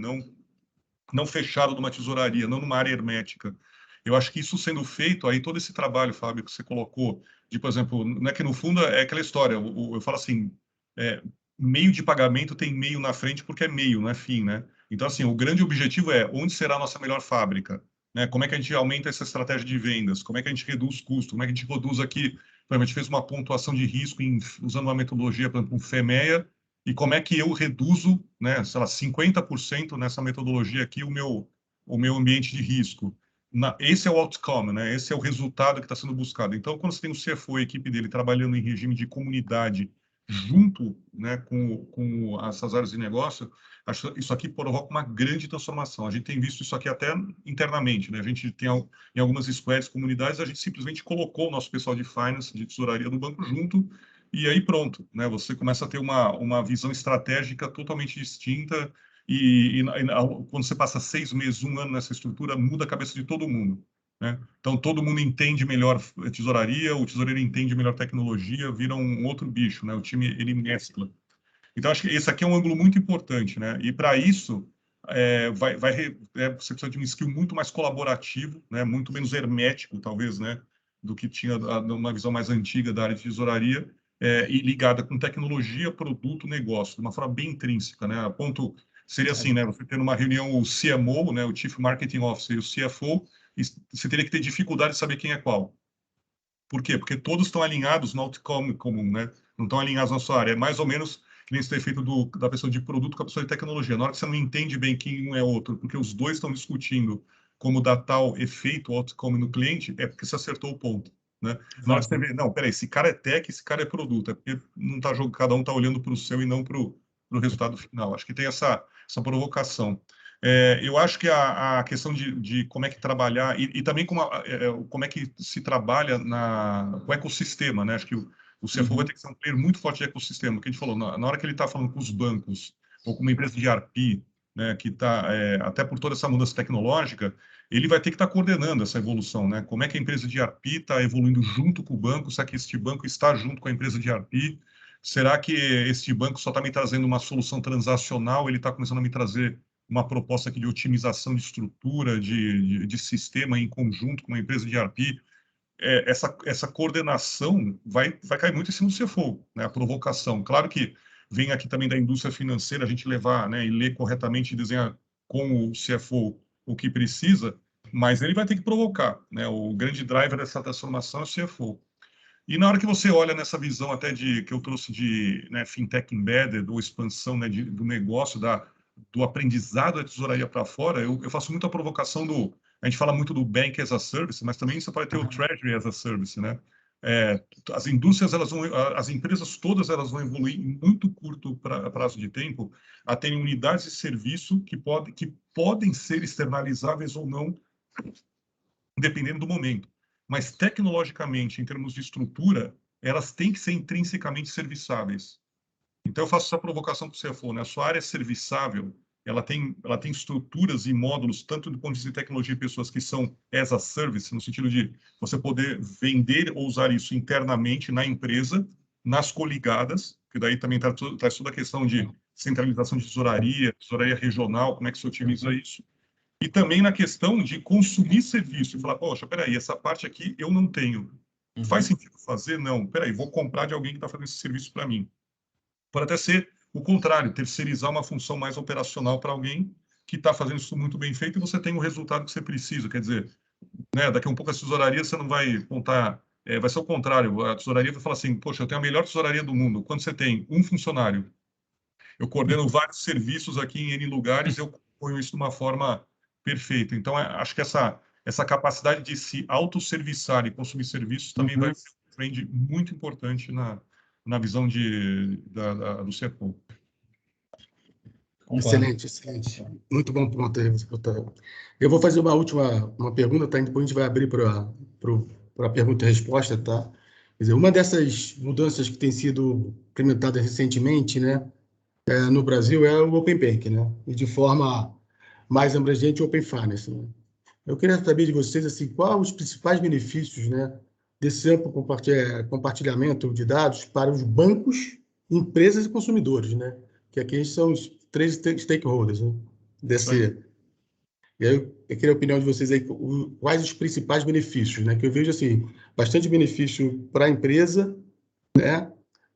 Não fechado numa tesouraria, não numa área hermética. Eu acho que isso sendo feito, aí todo esse trabalho, Fábio, que você colocou, de, por exemplo, não é que no fundo é aquela história, eu falo assim, meio de pagamento tem meio na frente porque é meio, não é fim, né? Então, assim, o grande objetivo é onde será a nossa melhor fábrica, né? Como é que a gente aumenta essa estratégia de vendas? Como é que a gente reduz custos? Como é que a gente reduz aqui? Por exemplo, a gente fez uma pontuação de risco usando uma metodologia, por exemplo, um FEMEA, e como é que eu reduzo, né, sei lá, 50% nessa metodologia aqui o meu ambiente de risco. Esse é o outcome, né? Esse é o resultado que está sendo buscado. Então, quando você tem o CFO e a equipe dele trabalhando em regime de comunidade junto, né, com essas áreas de negócio, acho que isso aqui provoca uma grande transformação. A gente tem visto isso aqui até internamente, né? A gente tem em algumas squads, comunidades, a gente simplesmente colocou o nosso pessoal de finance, de tesouraria do banco junto, e aí pronto, né? Você começa a ter uma visão estratégica totalmente distinta quando você passa 6 meses, 1 ano nessa estrutura, muda a cabeça de todo mundo, né? Então, todo mundo entende melhor tesouraria, o tesoureiro entende melhor tecnologia, vira um outro bicho, né? O time, ele mescla. Então, acho que esse aqui é um ângulo muito importante, né? E, para isso, você precisa de um skill muito mais colaborativo, né? Muito menos hermético, talvez, né? Do que tinha uma visão mais antiga da área de tesouraria, e ligada com tecnologia, produto, negócio, de uma forma bem intrínseca, né? A ponto seria assim, né? Você ter numa reunião o CMO, né? O Chief Marketing Officer e o CFO, e você teria que ter dificuldade de saber quem é qual. Por quê? Porque todos estão alinhados no outcome comum, né? Não estão alinhados na sua área. É mais ou menos que nem esse efeito da pessoa de produto com a pessoa de tecnologia. Na hora que você não entende bem quem um é outro, porque os dois estão discutindo como dar tal efeito outcome no cliente, é porque você acertou o ponto, né? Na hora que você vê, não, peraí, esse cara é tech, esse cara é produto, é porque não tá cada um está olhando para o seu e não para o resultado final. Acho que tem essa provocação. Eu acho que a questão de como é que trabalhar e também como é que se trabalha com o ecossistema, né? Acho que o CFO vai ter que ser um player muito forte de ecossistema, que a gente falou, na hora que ele está falando com os bancos ou com uma empresa de ERP, né, que está, até por toda essa mudança tecnológica, ele vai ter que estar coordenando essa evolução, né? Como é que a empresa de ERP está evoluindo junto com o banco? Será que este banco está junto com a empresa de ERP? Será que este banco só está me trazendo uma solução transacional? Ele está começando a me trazer uma proposta aqui de otimização de estrutura, de sistema em conjunto com uma empresa de ERP? Essa coordenação vai cair muito em cima do CFO, né? A provocação. Claro que vem aqui também da indústria financeira a gente levar, né, e ler corretamente e desenhar com o CFO o que precisa, mas ele vai ter que provocar, né? O grande driver dessa transformação é o CFO. E na hora que você olha nessa visão até que eu trouxe de, né, fintech embedded, ou expansão, né, do negócio, do aprendizado da tesouraria para fora, eu faço muito a provocação a gente fala muito do Bank as a Service, mas também você pode ter o Treasury as a Service, né? As indústrias, as empresas todas, elas vão evoluir em muito curto prazo de tempo a terem unidades de serviço que podem ser externalizáveis ou não, dependendo do momento. Mas, tecnologicamente, em termos de estrutura, elas têm que ser intrinsecamente serviçáveis. Então, eu faço essa provocação para o CFO, né? A sua área é serviçável, ela tem estruturas e módulos, tanto do ponto de vista de tecnologia e pessoas que são as a service, no sentido de você poder vender ou usar isso internamente na empresa, nas coligadas, que daí também traz toda a questão de centralização de tesouraria regional, como é que se utiliza isso. E também na questão de consumir serviço e falar, poxa, peraí, essa parte aqui eu não tenho. Faz sentido fazer? Não. Peraí, vou comprar de alguém que está fazendo esse serviço para mim. Pode até ser o contrário, terceirizar uma função mais operacional para alguém que está fazendo isso muito bem feito e você tem o resultado que você precisa. Quer dizer, né, daqui a um pouco a tesouraria você não vai contar, vai ser o contrário. A tesouraria vai falar assim, poxa, eu tenho a melhor tesouraria do mundo. Quando você tem um funcionário, eu coordeno vários serviços aqui em N lugares, eu ponho isso de uma forma perfeita. Então, acho que essa capacidade de se autosserviçar e consumir serviços também vai ser um trend muito importante na visão do CFO. Excelente, excelente. Muito bom ponto aí. Eu vou fazer uma última pergunta, tá? Depois a gente vai abrir para pergunta e resposta, tá? Quer dizer, uma dessas mudanças que tem sido implementada recentemente, né, no Brasil é o Open Bank, né? E de forma mais abrangente o Open Finance, né? Eu queria saber de vocês assim, quais os principais benefícios, né, desse amplo compartilhamento de dados para os bancos, empresas e consumidores, né? Que aqui são os 3 stakeholders, né? E aí eu queria a opinião de vocês aí, quais os principais benefícios, né? Que eu vejo assim, bastante benefício para a empresa, né,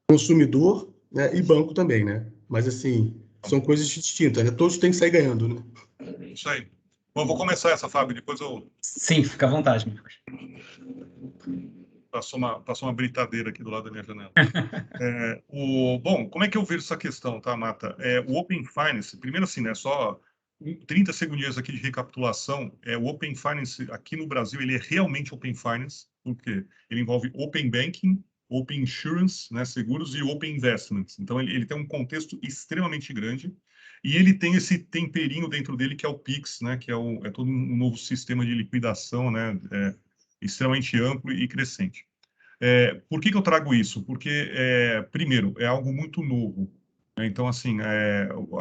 consumidor, né, e banco também, né? Mas assim, são coisas distintas, né? Todos têm que sair ganhando, né? Isso aí. Bom, vou começar essa, Fábio, depois eu... Sim, fica à vontade, Marcos. Passou uma britadeira aqui do lado da minha janela. Bom, como é que eu vejo essa questão, tá, Mata? O Open Finance, primeiro assim, né, só 30 segundinhos aqui de recapitulação, o Open Finance aqui no Brasil, ele é realmente Open Finance, porque ele envolve Open Banking, Open Insurance, né, seguros, e Open Investments. Então, ele tem um contexto extremamente grande, e ele tem esse temperinho dentro dele, que é o PIX, né, que é todo um novo sistema de liquidação, né, extremamente amplo e crescente. Por que eu trago isso? Porque, primeiro, é algo muito novo. Né? Então, assim,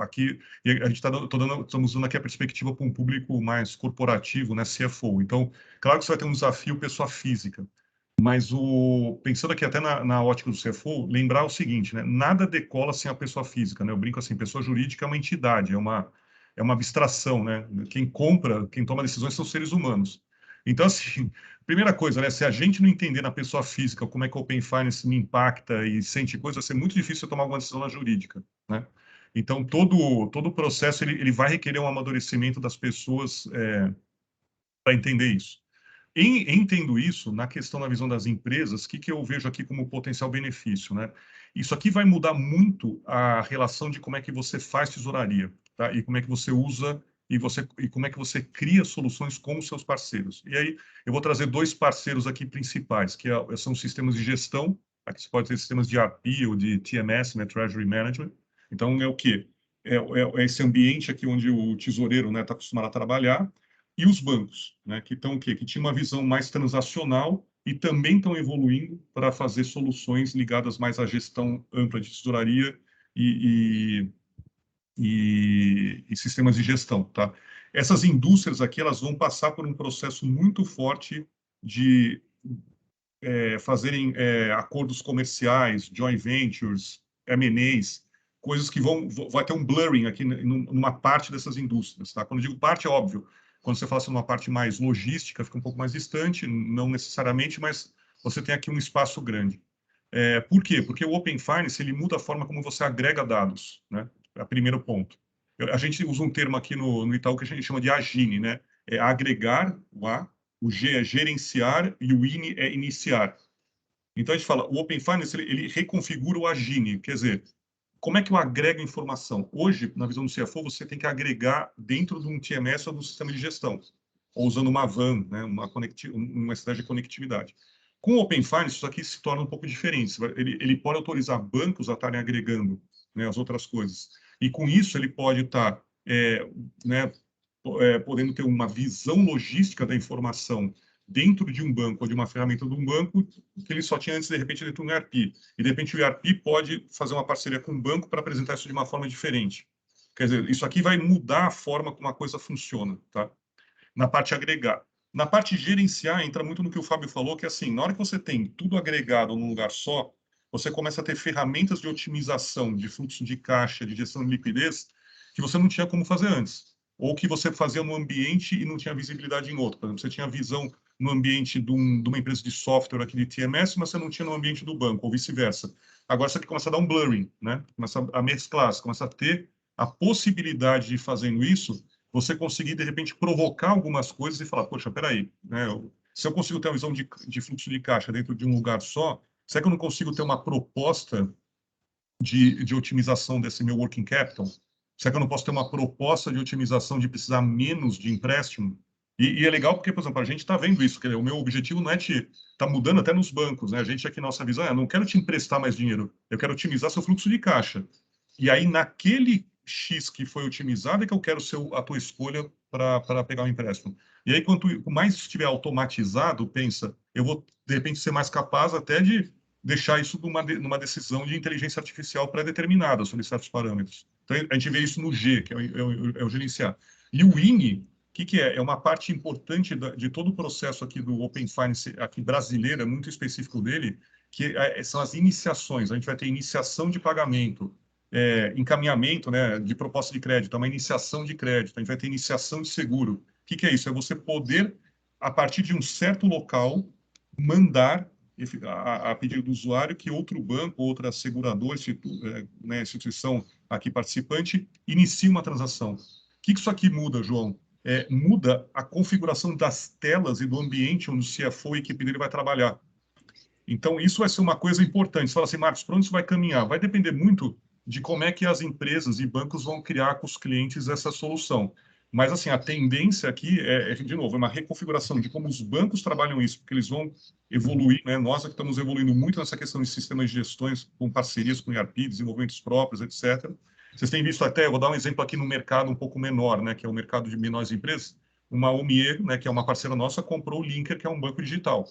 aqui a gente estamos usando aqui a perspectiva para um público mais corporativo, né, CFO. Então, claro que você vai ter um desafio pessoa física, mas pensando aqui até na ótica do CFO, lembrar o seguinte, né, nada decola sem a pessoa física. Né? Eu brinco assim, pessoa jurídica é uma entidade, é uma abstração. Né? Quem toma decisões são seres humanos. Então, assim, primeira coisa, né? Se a gente não entender na pessoa física como é que o Open Finance me impacta e sente coisa, vai ser muito difícil eu tomar alguma decisão na jurídica, né? Então, todo o processo ele vai requerer um amadurecimento das pessoas para entender isso. Entendo isso, na questão da visão das empresas, o que eu vejo aqui como potencial benefício, né? Isso aqui vai mudar muito a relação de como é que você faz tesouraria, tá? E como é que você usa e como é que você cria soluções com os seus parceiros. E aí eu vou trazer 2 parceiros aqui principais, que são sistemas de gestão. Aqui você pode ter sistemas de API ou de TMS, né, Treasury Management. Então é o quê? É esse ambiente aqui onde o tesoureiro, né, está acostumado a trabalhar. E os bancos, né, que estão o quê? Que tinham uma visão mais transacional e também estão evoluindo para fazer soluções ligadas mais à gestão ampla de tesouraria e sistemas de gestão, tá? Essas indústrias aqui, elas vão passar por um processo muito forte de fazerem acordos comerciais, joint ventures, M&As, coisas que vai ter um blurring aqui numa parte dessas indústrias, tá? Quando eu digo parte, é óbvio. Quando você fala numa parte mais logística, fica um pouco mais distante, não necessariamente, mas você tem aqui um espaço grande. Por quê? Porque o Open Finance, ele muda a forma como você agrega dados, né? É o primeiro ponto. A gente usa um termo aqui no Itaú que a gente chama de agine, né? É agregar, o A, o G é gerenciar e o INI é iniciar. Então, a gente fala, o Open Finance, ele reconfigura o Agile, quer dizer, como é que eu agrego informação? Hoje, na visão do CFO, você tem que agregar dentro de um TMS ou de um sistema de gestão, ou usando uma van, né, uma estratégia de conectividade. Com o Open Finance, isso aqui se torna um pouco diferente. Ele pode autorizar bancos a estarem agregando, né, as outras coisas. E com isso, ele pode estar né, podendo ter uma visão logística da informação dentro de um banco ou de uma ferramenta de um banco que ele só tinha antes, de repente, dentro do ERP. E, de repente, o ERP pode fazer uma parceria com o banco para apresentar isso de uma forma diferente. Quer dizer, isso aqui vai mudar a forma como a coisa funciona, tá? Na parte agregar. Na parte gerenciar, entra muito no que o Fábio falou, que assim, na hora que você tem tudo agregado num lugar só, você começa a ter ferramentas de otimização de fluxo de caixa, de gestão de liquidez, que você não tinha como fazer antes. Ou que você fazia no ambiente e não tinha visibilidade em outro. Por exemplo, você tinha visão no ambiente de uma empresa de software aqui de TMS, mas você não tinha no ambiente do banco, ou vice-versa. Agora você começa a dar um blurring, né? Começa a mesclar, você começa a ter a possibilidade de, fazendo isso, você conseguir, de repente, provocar algumas coisas e falar, poxa, peraí, né? Se eu consigo ter uma visão de fluxo de caixa dentro de um lugar só, será que eu não consigo ter uma proposta de otimização desse meu working capital? Será que eu não posso ter uma proposta de otimização de precisar menos de empréstimo? E é legal porque, por exemplo, a gente está vendo isso, que o meu objetivo não é tá mudando até nos bancos, né? A gente aqui, nossa visão não quero te emprestar mais dinheiro, eu quero otimizar seu fluxo de caixa. E aí, naquele X que foi otimizado, é que eu quero ser a tua escolha para pegar o empréstimo. E aí, quanto mais estiver automatizado, pensa, eu vou, de repente, ser mais capaz até de deixar isso numa decisão de inteligência artificial pré-determinada sobre certos parâmetros. Então, a gente vê isso no G, que é o gerenciar. E o INE, o que é? É uma parte importante de todo o processo aqui do Open Finance, aqui brasileiro, é muito específico dele, que são as iniciações. A gente vai ter iniciação de pagamento, encaminhamento, né, de proposta de crédito, uma iniciação de crédito, a gente vai ter iniciação de seguro. O que é isso? É você poder, a partir de um certo local, mandar a pedido do usuário que outro banco, outra seguradora, né, instituição aqui participante, inicie uma transação. O que isso aqui muda, João? Muda a configuração das telas e do ambiente onde o CFO e a equipe dele vai trabalhar. Então, isso vai ser uma coisa importante. Você fala assim, Marcos, para onde isso vai caminhar? Vai depender muito de como é que as empresas e bancos vão criar com os clientes essa solução. Mas, assim, a tendência aqui de novo, uma reconfiguração de como os bancos trabalham isso, porque eles vão evoluir, né? Nós aqui estamos evoluindo muito nessa questão de sistemas de gestões, com parcerias com ERP, desenvolvimentos próprios, etc. Vocês têm visto até, eu vou dar um exemplo aqui no mercado um pouco menor, né? Que é o mercado de menores empresas. Uma Omie, né? Que é uma parceira nossa, comprou o Linker, que é um banco digital.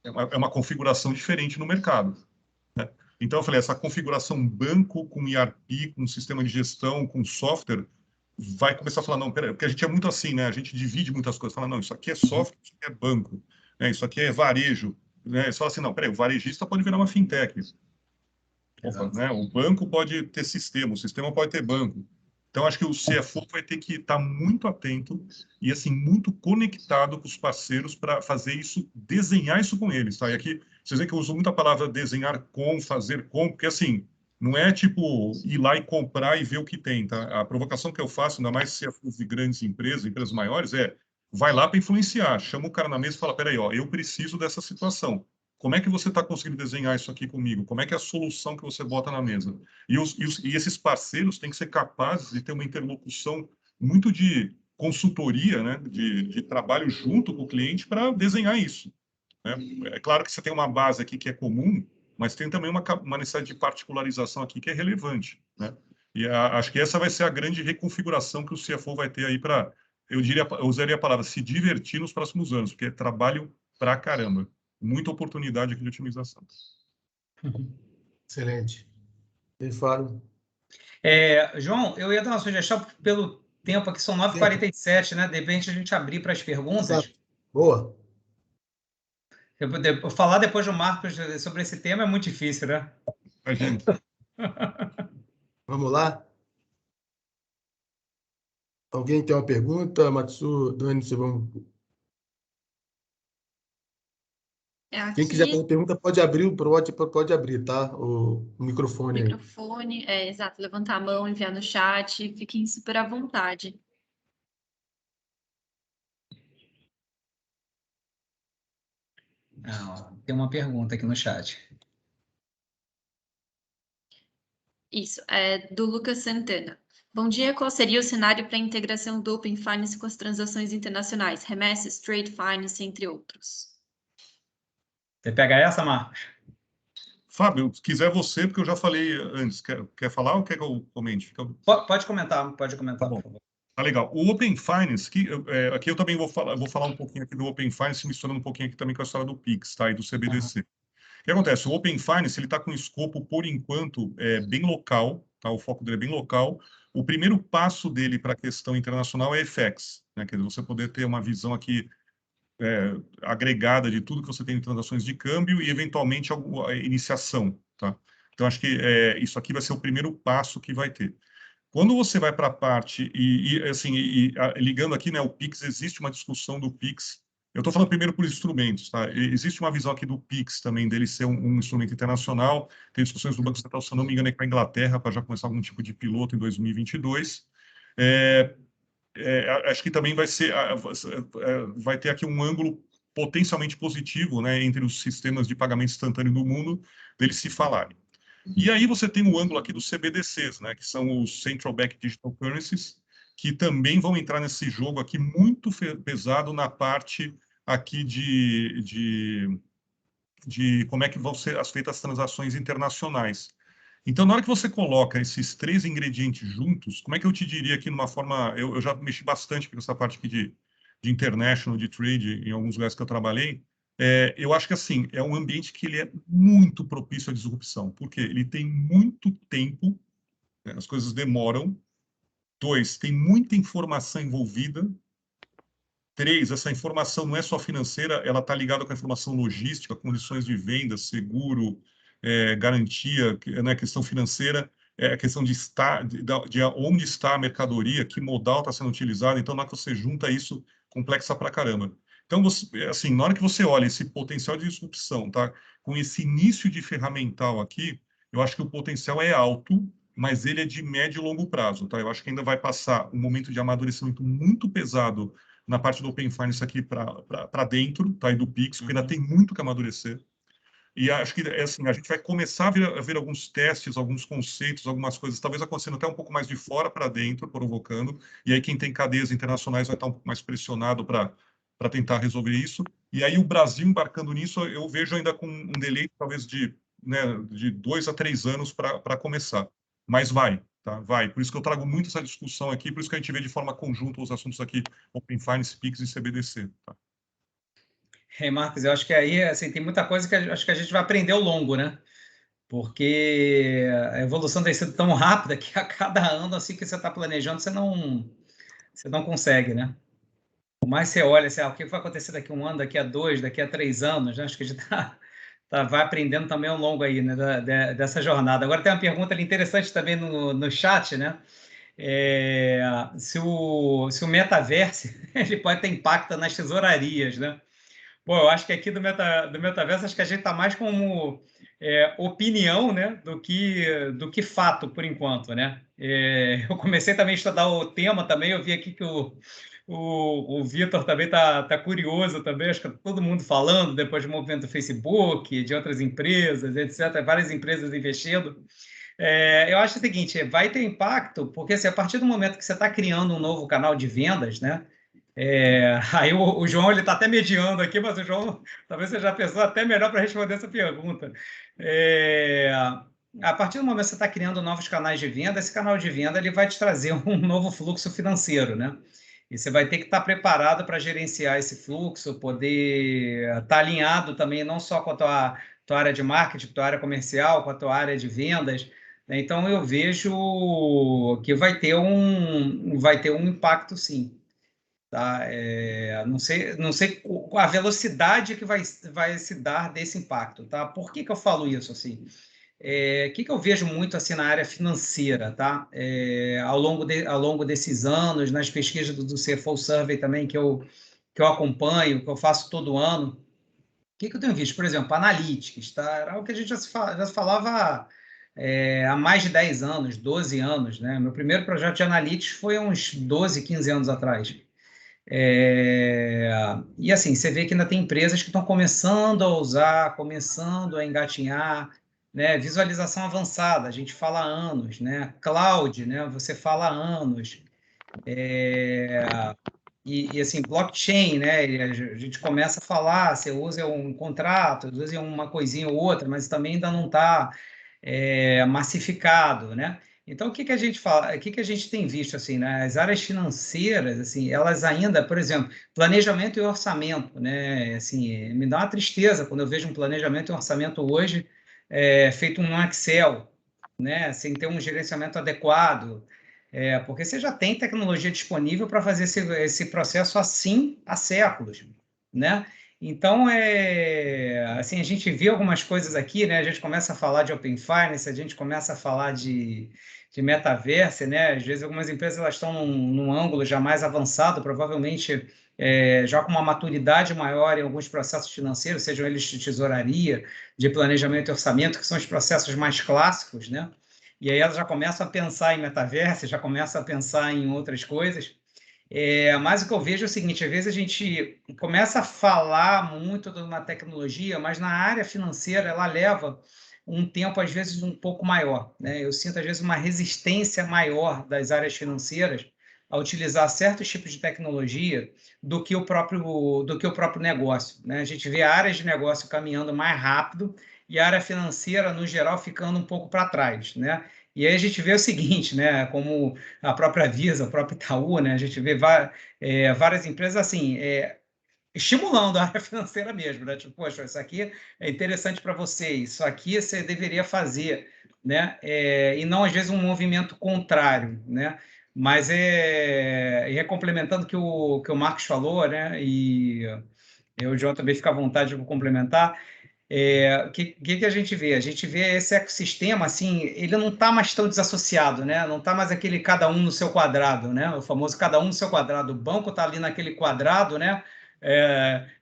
É uma configuração diferente no mercado. Né? Então, eu falei, essa configuração banco com ERP, com sistema de gestão, com software, vai começar a falar, não, peraí, porque a gente é muito assim, né? A gente divide muitas coisas, fala, não, isso aqui é software, isso aqui é banco, né? Isso aqui é varejo. Né? Você fala assim, não, peraí, o varejista pode virar uma fintech. Opa, né? O banco pode ter sistema, o sistema pode ter banco. Então, acho que o CFO vai ter que estar muito atento e, assim, muito conectado com os parceiros para fazer isso, desenhar isso com eles, tá? E aqui, vocês veem que eu uso muito a palavra desenhar com, fazer com, porque, assim, não é, tipo, ir lá e comprar e ver o que tem, tá? A provocação que eu faço, ainda mais CFOs de grandes empresas maiores, vai lá para influenciar, chama o cara na mesa e fala, peraí, ó, eu preciso dessa situação. Como é que você está conseguindo desenhar isso aqui comigo? Como é que é a solução que você bota na mesa? E esses parceiros têm que ser capazes de ter uma interlocução muito de consultoria, né, de trabalho junto com o cliente para desenhar isso. Né? É claro que você tem uma base aqui que é comum, mas tem também uma necessidade de particularização aqui que é relevante. Né? E acho que essa vai ser a grande reconfiguração que o CFO vai ter aí para, eu usaria a palavra, se divertir nos próximos anos, porque é trabalho pra caramba. Muita oportunidade aqui de otimização. Excelente. E Fábio? João, eu ia dar uma sugestão pelo tempo aqui, são 9h47, né? De repente a gente abrir para as perguntas. Exato. Boa. Eu falar depois do Marcos sobre esse tema é muito difícil, né? Imagina. Vamos lá? Alguém tem uma pergunta? Matsu, Dani, vocês vão... Quem quiser fazer pergunta, pode abrir, pode abrir, tá? O microfone. Microfone, exato. Levantar a mão, enviar no chat. Fiquem super à vontade. Tem uma pergunta aqui no chat. Isso, é do Lucas Santana. Bom dia, qual seria o cenário para a integração do Open Finance com as transações internacionais, remessas, trade finance, entre outros? Você pega essa, Marcos? Fábio, se quiser você, porque eu já falei antes. Quer falar ou quer que eu comente? Pode comentar, Tá bom. por favor. Tá legal. O Open Finance, aqui eu também vou falar um pouquinho aqui do Open Finance, misturando um pouquinho aqui também com a história do Pix, tá? E do CBDC. O que acontece? O Open Finance, ele está com escopo, por enquanto, bem local, tá? O foco dele é bem local. O primeiro passo dele para a questão internacional é FX, né? Quer dizer, você poder ter uma visão aqui agregada de tudo que você tem em transações de câmbio e, eventualmente, a iniciação, tá? Então, acho que isso aqui vai ser o primeiro passo que vai ter. Quando você vai para a parte, ligando aqui, né, o Pix, existe uma discussão do Pix. Eu estou falando primeiro por instrumentos, tá? Existe uma visão aqui do Pix também, dele ser um instrumento internacional. Tem discussões do Banco Central, se eu não me engano, com a Inglaterra, para já começar algum tipo de piloto em 2022. Acho que também vai ter aqui um ângulo potencialmente positivo, né, entre os sistemas de pagamento instantâneo do mundo, deles se falarem. E aí você tem o ângulo aqui dos CBDCs, né, que são os Central Bank Digital Currencies, que também vão entrar nesse jogo aqui muito pesado na parte aqui de como é que vão ser feitas as transações internacionais. Então, na hora que você coloca esses três ingredientes juntos, como é que eu te diria aqui numa forma... Eu já mexi bastante com essa parte aqui de international, de trade, em alguns lugares que eu trabalhei. Eu acho que, assim, é um ambiente que ele é muito propício à disrupção. Por quê? Ele tem muito tempo, né, as coisas demoram. 2, tem muita informação envolvida. 3, essa informação não é só financeira, ela está ligada com a informação logística, condições de venda, seguro, garantia, né, questão financeira, a questão de onde está a mercadoria, que modal está sendo utilizado. Então, na hora que você junta isso, complexa pra caramba. Então, assim, na hora que você olha esse potencial de disrupção, tá, com esse início de ferramental aqui, eu acho que o potencial é alto, mas ele é de médio e longo prazo, tá? Eu acho que ainda vai passar um momento de amadurecimento muito pesado na parte do Open Finance aqui para dentro, tá? E do Pix, porque ainda tem muito que amadurecer. E acho que assim, a gente vai começar a ver alguns testes, alguns conceitos, algumas coisas, talvez acontecendo até um pouco mais de fora para dentro, provocando. E aí quem tem cadeias internacionais vai estar um pouco mais pressionado para tentar resolver isso. E aí o Brasil embarcando nisso, eu vejo ainda com um delay talvez de 2 a 3 anos para começar. Mas vai, tá? Vai. Por isso que eu trago muito essa discussão aqui, por isso que a gente vê de forma conjunta os assuntos aqui, Open Finance, Pix e CBDC, tá? Marcos, eu acho que aí assim, tem muita coisa que acho que a gente vai aprender ao longo, né? Porque a evolução tem sido tão rápida que a cada ano assim que você está planejando, você não consegue, né? Por mais você olha, assim, o que vai acontecer daqui a 1 ano, daqui a 2, daqui a 3 anos, né? Acho que a gente vai aprendendo também ao longo aí, né, dessa jornada. Agora tem uma pergunta ali interessante também no chat, né? Se o metaverso ele pode ter impacto nas tesourarias, né? Pô, eu acho que aqui do metaverso, acho que a gente está mais como opinião, né, do que fato, por enquanto, né? Eu comecei também a estudar o tema também, eu vi aqui que o Vitor também tá curioso também, acho que tá todo mundo falando, depois do movimento do Facebook, de outras empresas, etc., várias empresas investindo. Eu acho o seguinte, vai ter impacto, porque assim, a partir do momento que você está criando um novo canal de vendas, né? Aí o João ele está até mediando aqui, mas o João talvez seja a pessoa até melhor para responder essa pergunta. A partir do momento que você está criando novos canais de venda, esse canal de venda ele vai te trazer um novo fluxo financeiro, né? E você vai ter que estar preparado para gerenciar esse fluxo, poder estar alinhado também não só com a tua área de marketing, com a tua área comercial, com a tua área de vendas. Então eu vejo que vai ter um impacto, sim. Tá? Não sei a velocidade que vai se dar desse impacto. Tá? Por que eu falo isso? Assim? Que eu vejo muito assim, na área financeira, tá? Ao longo desses anos, nas pesquisas do CFO Survey também, que eu acompanho, que eu faço todo ano, o que eu tenho visto? Por exemplo, analytics, tá? Era o que a gente já se falava há mais de 10 anos, 12 anos. Né? Meu primeiro projeto de analytics foi uns 12, 15 anos atrás. E assim, você vê que ainda tem empresas que estão começando a usar, começando a engatinhar, né? Visualização avançada, a gente fala há anos, né? Cloud, né? Você fala há anos. E assim, blockchain, né? E a gente começa a falar, você usa um contrato, usa uma coisinha ou outra, mas também ainda não está massificado, né? Então, o que que a gente fala, o que que a gente tem visto assim, né? As áreas financeiras, assim, elas ainda, por exemplo, planejamento e orçamento, né? Assim, me dá uma tristeza quando eu vejo um planejamento e orçamento hoje feito no Excel, né? Sem ter um gerenciamento adequado. Porque você já tem tecnologia disponível para fazer esse processo assim há séculos, né? Então, assim, a gente vê algumas coisas aqui, né? A gente começa a falar de Open Finance, a gente começa a falar de metaverso, né? Às vezes algumas empresas elas estão num ângulo já mais avançado, provavelmente já com uma maturidade maior em alguns processos financeiros, sejam eles de tesouraria, de planejamento e orçamento, que são os processos mais clássicos, né? E aí elas já começam a pensar em metaverso, já começam a pensar em outras coisas. Mas o que eu vejo é o seguinte, às vezes a gente começa a falar muito de uma tecnologia, mas na área financeira ela leva um tempo, às vezes, um pouco maior, né? Eu sinto, às vezes, uma resistência maior das áreas financeiras a utilizar certos tipos de tecnologia do que o próprio negócio, né? A gente vê áreas de negócio caminhando mais rápido e a área financeira, no geral, ficando um pouco para trás, né? E aí a gente vê o seguinte, né? Como a própria Visa, o próprio Itaú, né? A gente vê várias empresas assim, estimulando a área financeira mesmo, né? Tipo, poxa, isso aqui é interessante para você, isso aqui você deveria fazer, né? E não, às vezes, um movimento contrário, né? Mas complementando o que o Marcos falou, né? E eu, João, também fica à vontade de complementar. O que a gente vê? A gente vê esse ecossistema, assim, ele não está mais tão desassociado, né? Não está mais aquele cada um no seu quadrado, né? O famoso cada um no seu quadrado. O banco está ali naquele quadrado, né?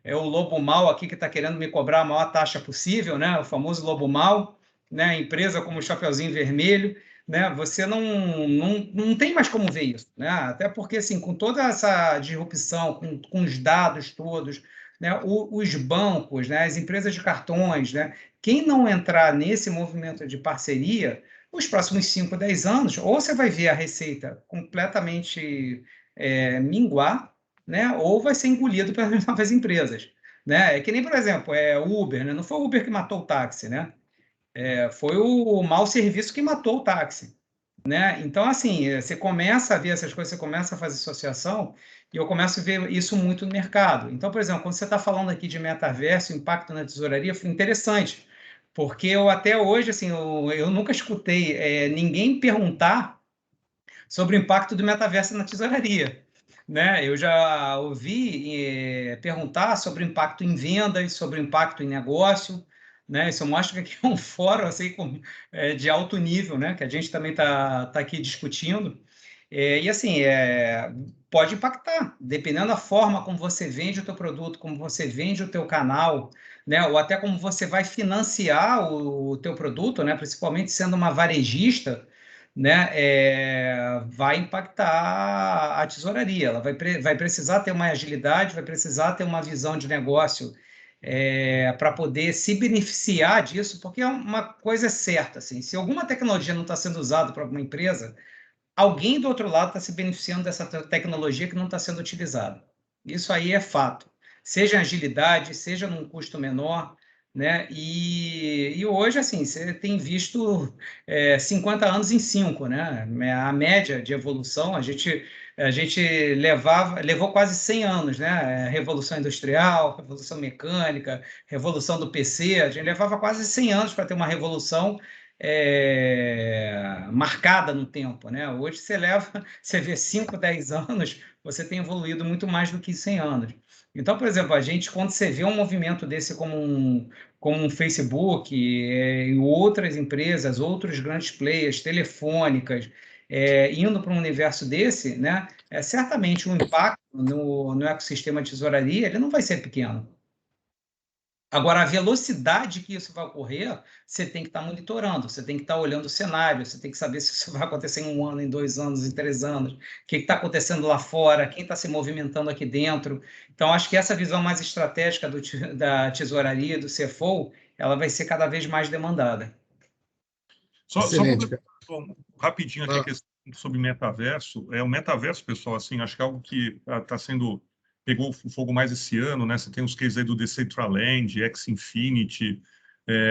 O lobo mau aqui que está querendo me cobrar a maior taxa possível, né? O famoso lobo mau, né? A empresa como o Chapeuzinho Vermelho, né? Você não tem mais como ver isso, né? Até porque, assim, com toda essa disrupção, com os dados todos, né, os bancos, né, as empresas de cartões, né, quem não entrar nesse movimento de parceria, nos próximos 5, 10 anos, ou você vai ver a receita completamente minguar, né, ou vai ser engolido pelas novas empresas. Né? É que nem, por exemplo, o Uber, né? Não foi o Uber que matou o táxi, né? Foi o mau serviço que matou o táxi. Né? Então, assim, você começa a ver essas coisas, você começa a fazer associação, e eu começo a ver isso muito no mercado. Então, por exemplo, quando você está falando aqui de metaverso, impacto na tesouraria, foi interessante, porque eu até hoje, assim, eu nunca escutei ninguém perguntar sobre o impacto do metaverso na tesouraria. Né? Eu já ouvi perguntar sobre o impacto em vendas, sobre o impacto em negócio, né? Isso mostra que é um fórum assim, de alto nível, né? Que a gente também está aqui discutindo. E assim, pode impactar, dependendo da forma como você vende o teu produto, como você vende o teu canal, né? Ou até como você vai financiar o teu produto, né? Principalmente sendo uma varejista, né, vai impactar a tesouraria. Ela vai precisar ter uma agilidade, vai precisar ter uma visão de negócio para poder se beneficiar disso, porque uma coisa é certa, assim, se alguma tecnologia não está sendo usada para alguma empresa, alguém do outro lado está se beneficiando dessa tecnologia que não está sendo utilizada. Isso aí é fato. Seja em agilidade, seja num custo menor, né? E hoje, assim, você tem visto 50 anos em 5, né? A média de evolução, a gente levou quase 100 anos, né? Revolução Industrial, Revolução Mecânica, Revolução do PC, a gente levava quase 100 anos para ter uma revolução marcada no tempo, né? Hoje você vê 5, 10 anos, você tem evoluído muito mais do que 100 anos. Então, por exemplo, a gente, quando você vê um movimento desse como um Facebook e outras empresas, outros grandes players, telefônicas, indo para um universo desse, né? Certamente o impacto no ecossistema de tesouraria ele não vai ser pequeno. Agora, a velocidade que isso vai ocorrer, você tem que estar monitorando, você tem que estar olhando o cenário, você tem que saber se isso vai acontecer em 1 ano, em 2 anos, em 3 anos, o que está acontecendo lá fora, quem está se movimentando aqui dentro. Então, acho que essa visão mais estratégica da tesouraria, do CFO, ela vai ser cada vez mais demandada. Só Excelente, cara. rapidinho aqui a questão sobre metaverso. O metaverso, pessoal, assim, acho que é algo que está sendo... Pegou o fogo mais esse ano, né? Você tem os cases aí do Decentraland, X-Infinity,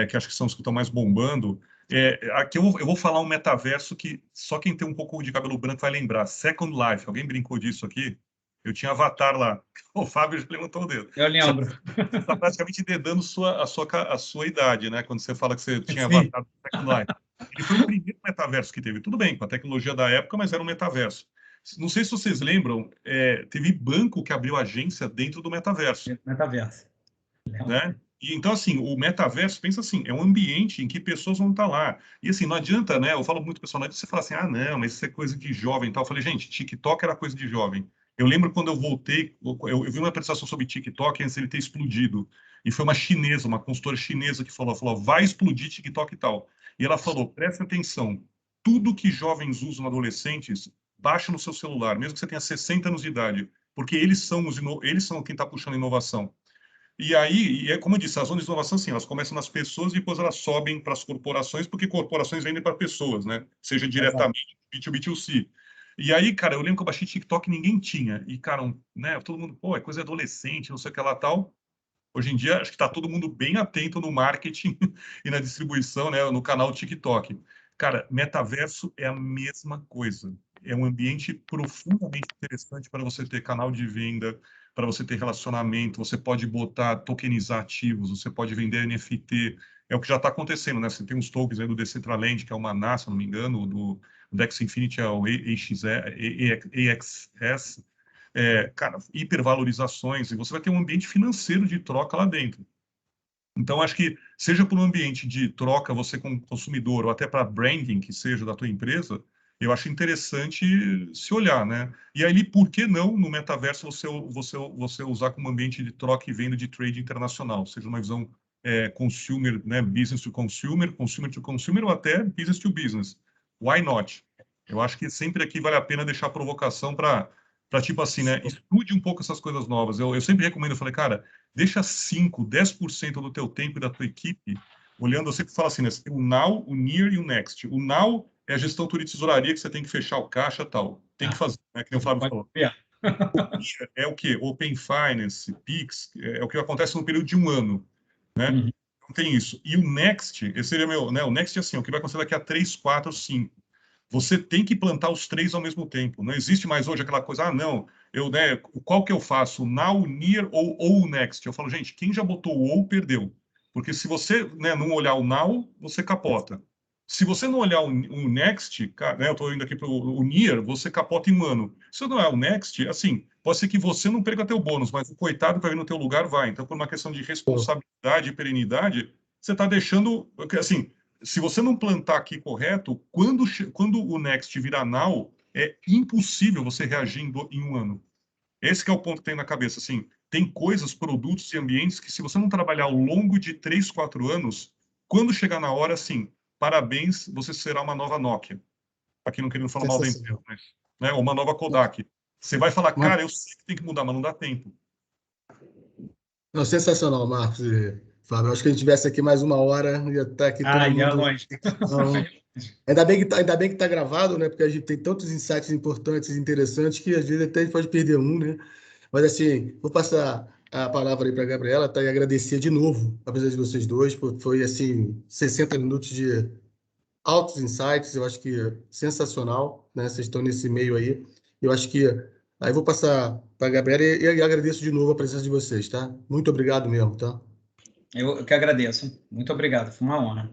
que acho que são os que estão mais bombando. Aqui eu vou falar um metaverso que só quem tem um pouco de cabelo branco vai lembrar. Second Life. Alguém brincou disso aqui? Eu tinha Avatar lá. O Fábio já levantou o dedo. Eu lembro. Você está praticamente dedando a sua idade, né? Quando você fala que você tinha Sim. Avatar no Second Life. Ele foi o primeiro metaverso que teve. Tudo bem, com a tecnologia da época, mas era um metaverso. Não sei se vocês lembram, teve banco que abriu agência dentro do metaverso. Metaverso. Né? E, então, assim, o metaverso, pensa assim, é um ambiente em que pessoas vão estar lá. E, assim, não adianta, né? Eu falo muito pessoal, não adianta você falar assim, não, mas isso é coisa de jovem e tal. Eu falei, gente, TikTok era coisa de jovem. Eu lembro quando eu voltei, eu vi uma apresentação sobre TikTok antes dele ter explodido. E foi uma chinesa, uma consultora chinesa que falou, vai explodir TikTok e tal. E ela falou, presta atenção, tudo que jovens usam adolescentes, baixa no seu celular, mesmo que você tenha 60 anos de idade, porque eles são quem está puxando a inovação. E aí, como eu disse, as zonas de inovação, sim, elas começam nas pessoas e depois elas sobem para as corporações, porque corporações vendem para pessoas, né? Seja diretamente B2B2C. E aí, cara, eu lembro que eu baixei TikTok e ninguém tinha. E, cara, né, todo mundo, pô, é coisa adolescente, não sei o que lá tal. Hoje em dia, acho que está todo mundo bem atento no marketing e na distribuição, né, no canal TikTok. Cara, metaverso é a mesma coisa. É um ambiente profundamente interessante para você ter canal de venda, para você ter relacionamento, você pode botar, tokenizar ativos, você pode vender NFT. É o que já está acontecendo, né? Você tem uns tokens aí do Decentraland, que é o Maná, se não me engano, do Dex Infinity é o AXS, cara, hipervalorizações, e você vai ter um ambiente financeiro de troca lá dentro. Então, acho que, seja por um ambiente de troca, você como consumidor, ou até para branding, que seja da tua empresa, eu acho interessante se olhar, né? E aí, por que não, no metaverso, você usar como ambiente de troca e venda de trade internacional, seja uma visão consumer, né, business to consumer, consumer to consumer, ou até business to business. Why not? Eu acho que sempre aqui vale a pena deixar a provocação para tipo assim, né, estude um pouco essas coisas novas. Eu sempre recomendo, eu falei, cara, deixa 5, 10% do teu tempo e da tua equipe olhando, eu sempre falo assim, né, você tem o now, o near e o next. O now é a gestão de tesouraria que você tem que fechar o caixa e tal. Tem que fazer, né, que nem o Flávio falou. É o quê? Open Finance, Pix, é o que acontece no período de 1 ano, né? Então tem isso. E o next, esse seria meu, né, o next é assim, o que vai acontecer daqui a 3, 4, 5. Você tem que plantar os 3 ao mesmo tempo. Não existe mais hoje aquela coisa, não, né, qual que eu faço? Now, near ou next? Eu falo, gente, quem já botou o ou perdeu. Porque se você, né, não olhar o now, você capota. Se você não olhar o next, né, eu estou indo aqui para o near, você capota em 1 ano. Se não é o next, assim, pode ser que você não perca teu bônus, mas o coitado que vai vir no teu lugar vai. Então, por uma questão de responsabilidade e perenidade, você está deixando, assim, se você não plantar aqui correto, quando o next virar now, é impossível você reagir em 1 ano. Esse que é o ponto que tem na cabeça. Assim, tem coisas, produtos e ambientes que, se você não trabalhar ao longo de 3, 4 anos, quando chegar na hora, assim, parabéns, você será uma nova Nokia. Aqui não querendo falar mal da empresa, mas, né, uma nova Kodak. Você vai falar, cara, eu sei que tem que mudar, mas não dá tempo. Não, sensacional, Marcos e Fábio. Acho que a gente tivesse aqui mais 1 hora, ia estar aqui todo mundo. Longe. Não, ainda bem que tá gravado, né? Porque a gente tem tantos insights importantes e interessantes que às vezes até a gente pode perder um, né? Mas assim, vou passar a palavra aí para a Gabriela, tá? E agradecer de novo a presença de vocês dois. Foi assim 60 minutos de altos insights, eu acho que sensacional, né? Vocês estão nesse meio aí. Eu acho que aí vou passar para a Gabriela e agradeço de novo a presença de vocês, tá? Muito obrigado mesmo, tá? Eu que agradeço. Muito obrigado, foi uma honra.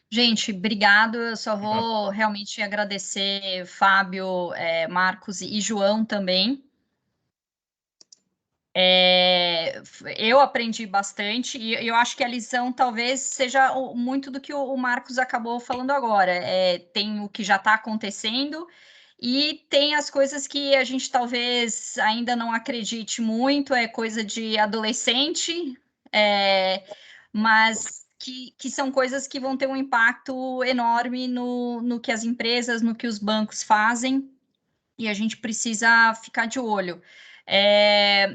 Gente, obrigado. Eu só vou realmente agradecer Fábio, Marcos e João também. Eu aprendi bastante e eu acho que a lição talvez seja muito do que o Marcos acabou falando agora. Tem o que já está acontecendo e tem as coisas que a gente talvez ainda não acredite muito, é coisa de adolescente, mas que são coisas que vão ter um impacto enorme no que as empresas, no que os bancos fazem, e a gente precisa ficar de olho.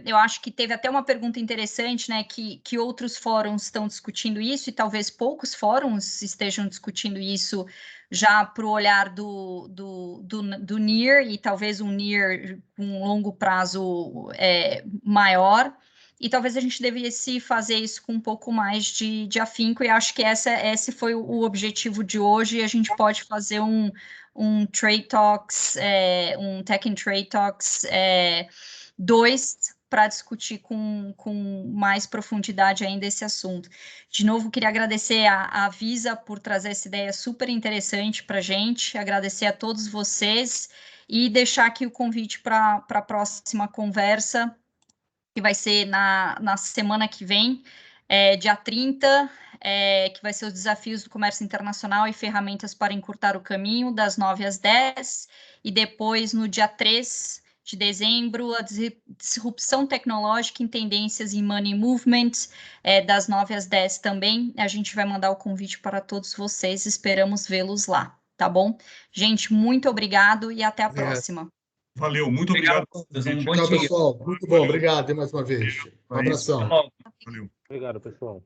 Eu acho que teve até uma pergunta interessante, né, que outros fóruns estão discutindo isso, e talvez poucos fóruns estejam discutindo isso já para o olhar do NIR, e talvez um NIR com um longo prazo maior, e talvez a gente devesse fazer isso com um pouco mais de afinco, e acho que esse foi o objetivo de hoje, e a gente pode fazer um Trade Talks, um Tech and Trade Talks 2 para discutir com mais profundidade ainda esse assunto. De novo, queria agradecer a Visa por trazer essa ideia super interessante para a gente, agradecer a todos vocês e deixar aqui o convite para a próxima conversa, que vai ser na semana que vem, dia 30, que vai ser os desafios do comércio internacional e ferramentas para encurtar o caminho, das 9 às 10, e depois, no dia 3 de dezembro, a disrupção tecnológica em tendências em money movement, das 9 às 10 também. A gente vai mandar o convite para todos vocês, esperamos vê-los lá, tá bom? Gente, muito obrigado e até a próxima. Valeu, muito obrigado. Um bom Tchau, dia. pessoal. Muito bom, obrigado mais uma vez. Um abração. Valeu. Obrigado, pessoal.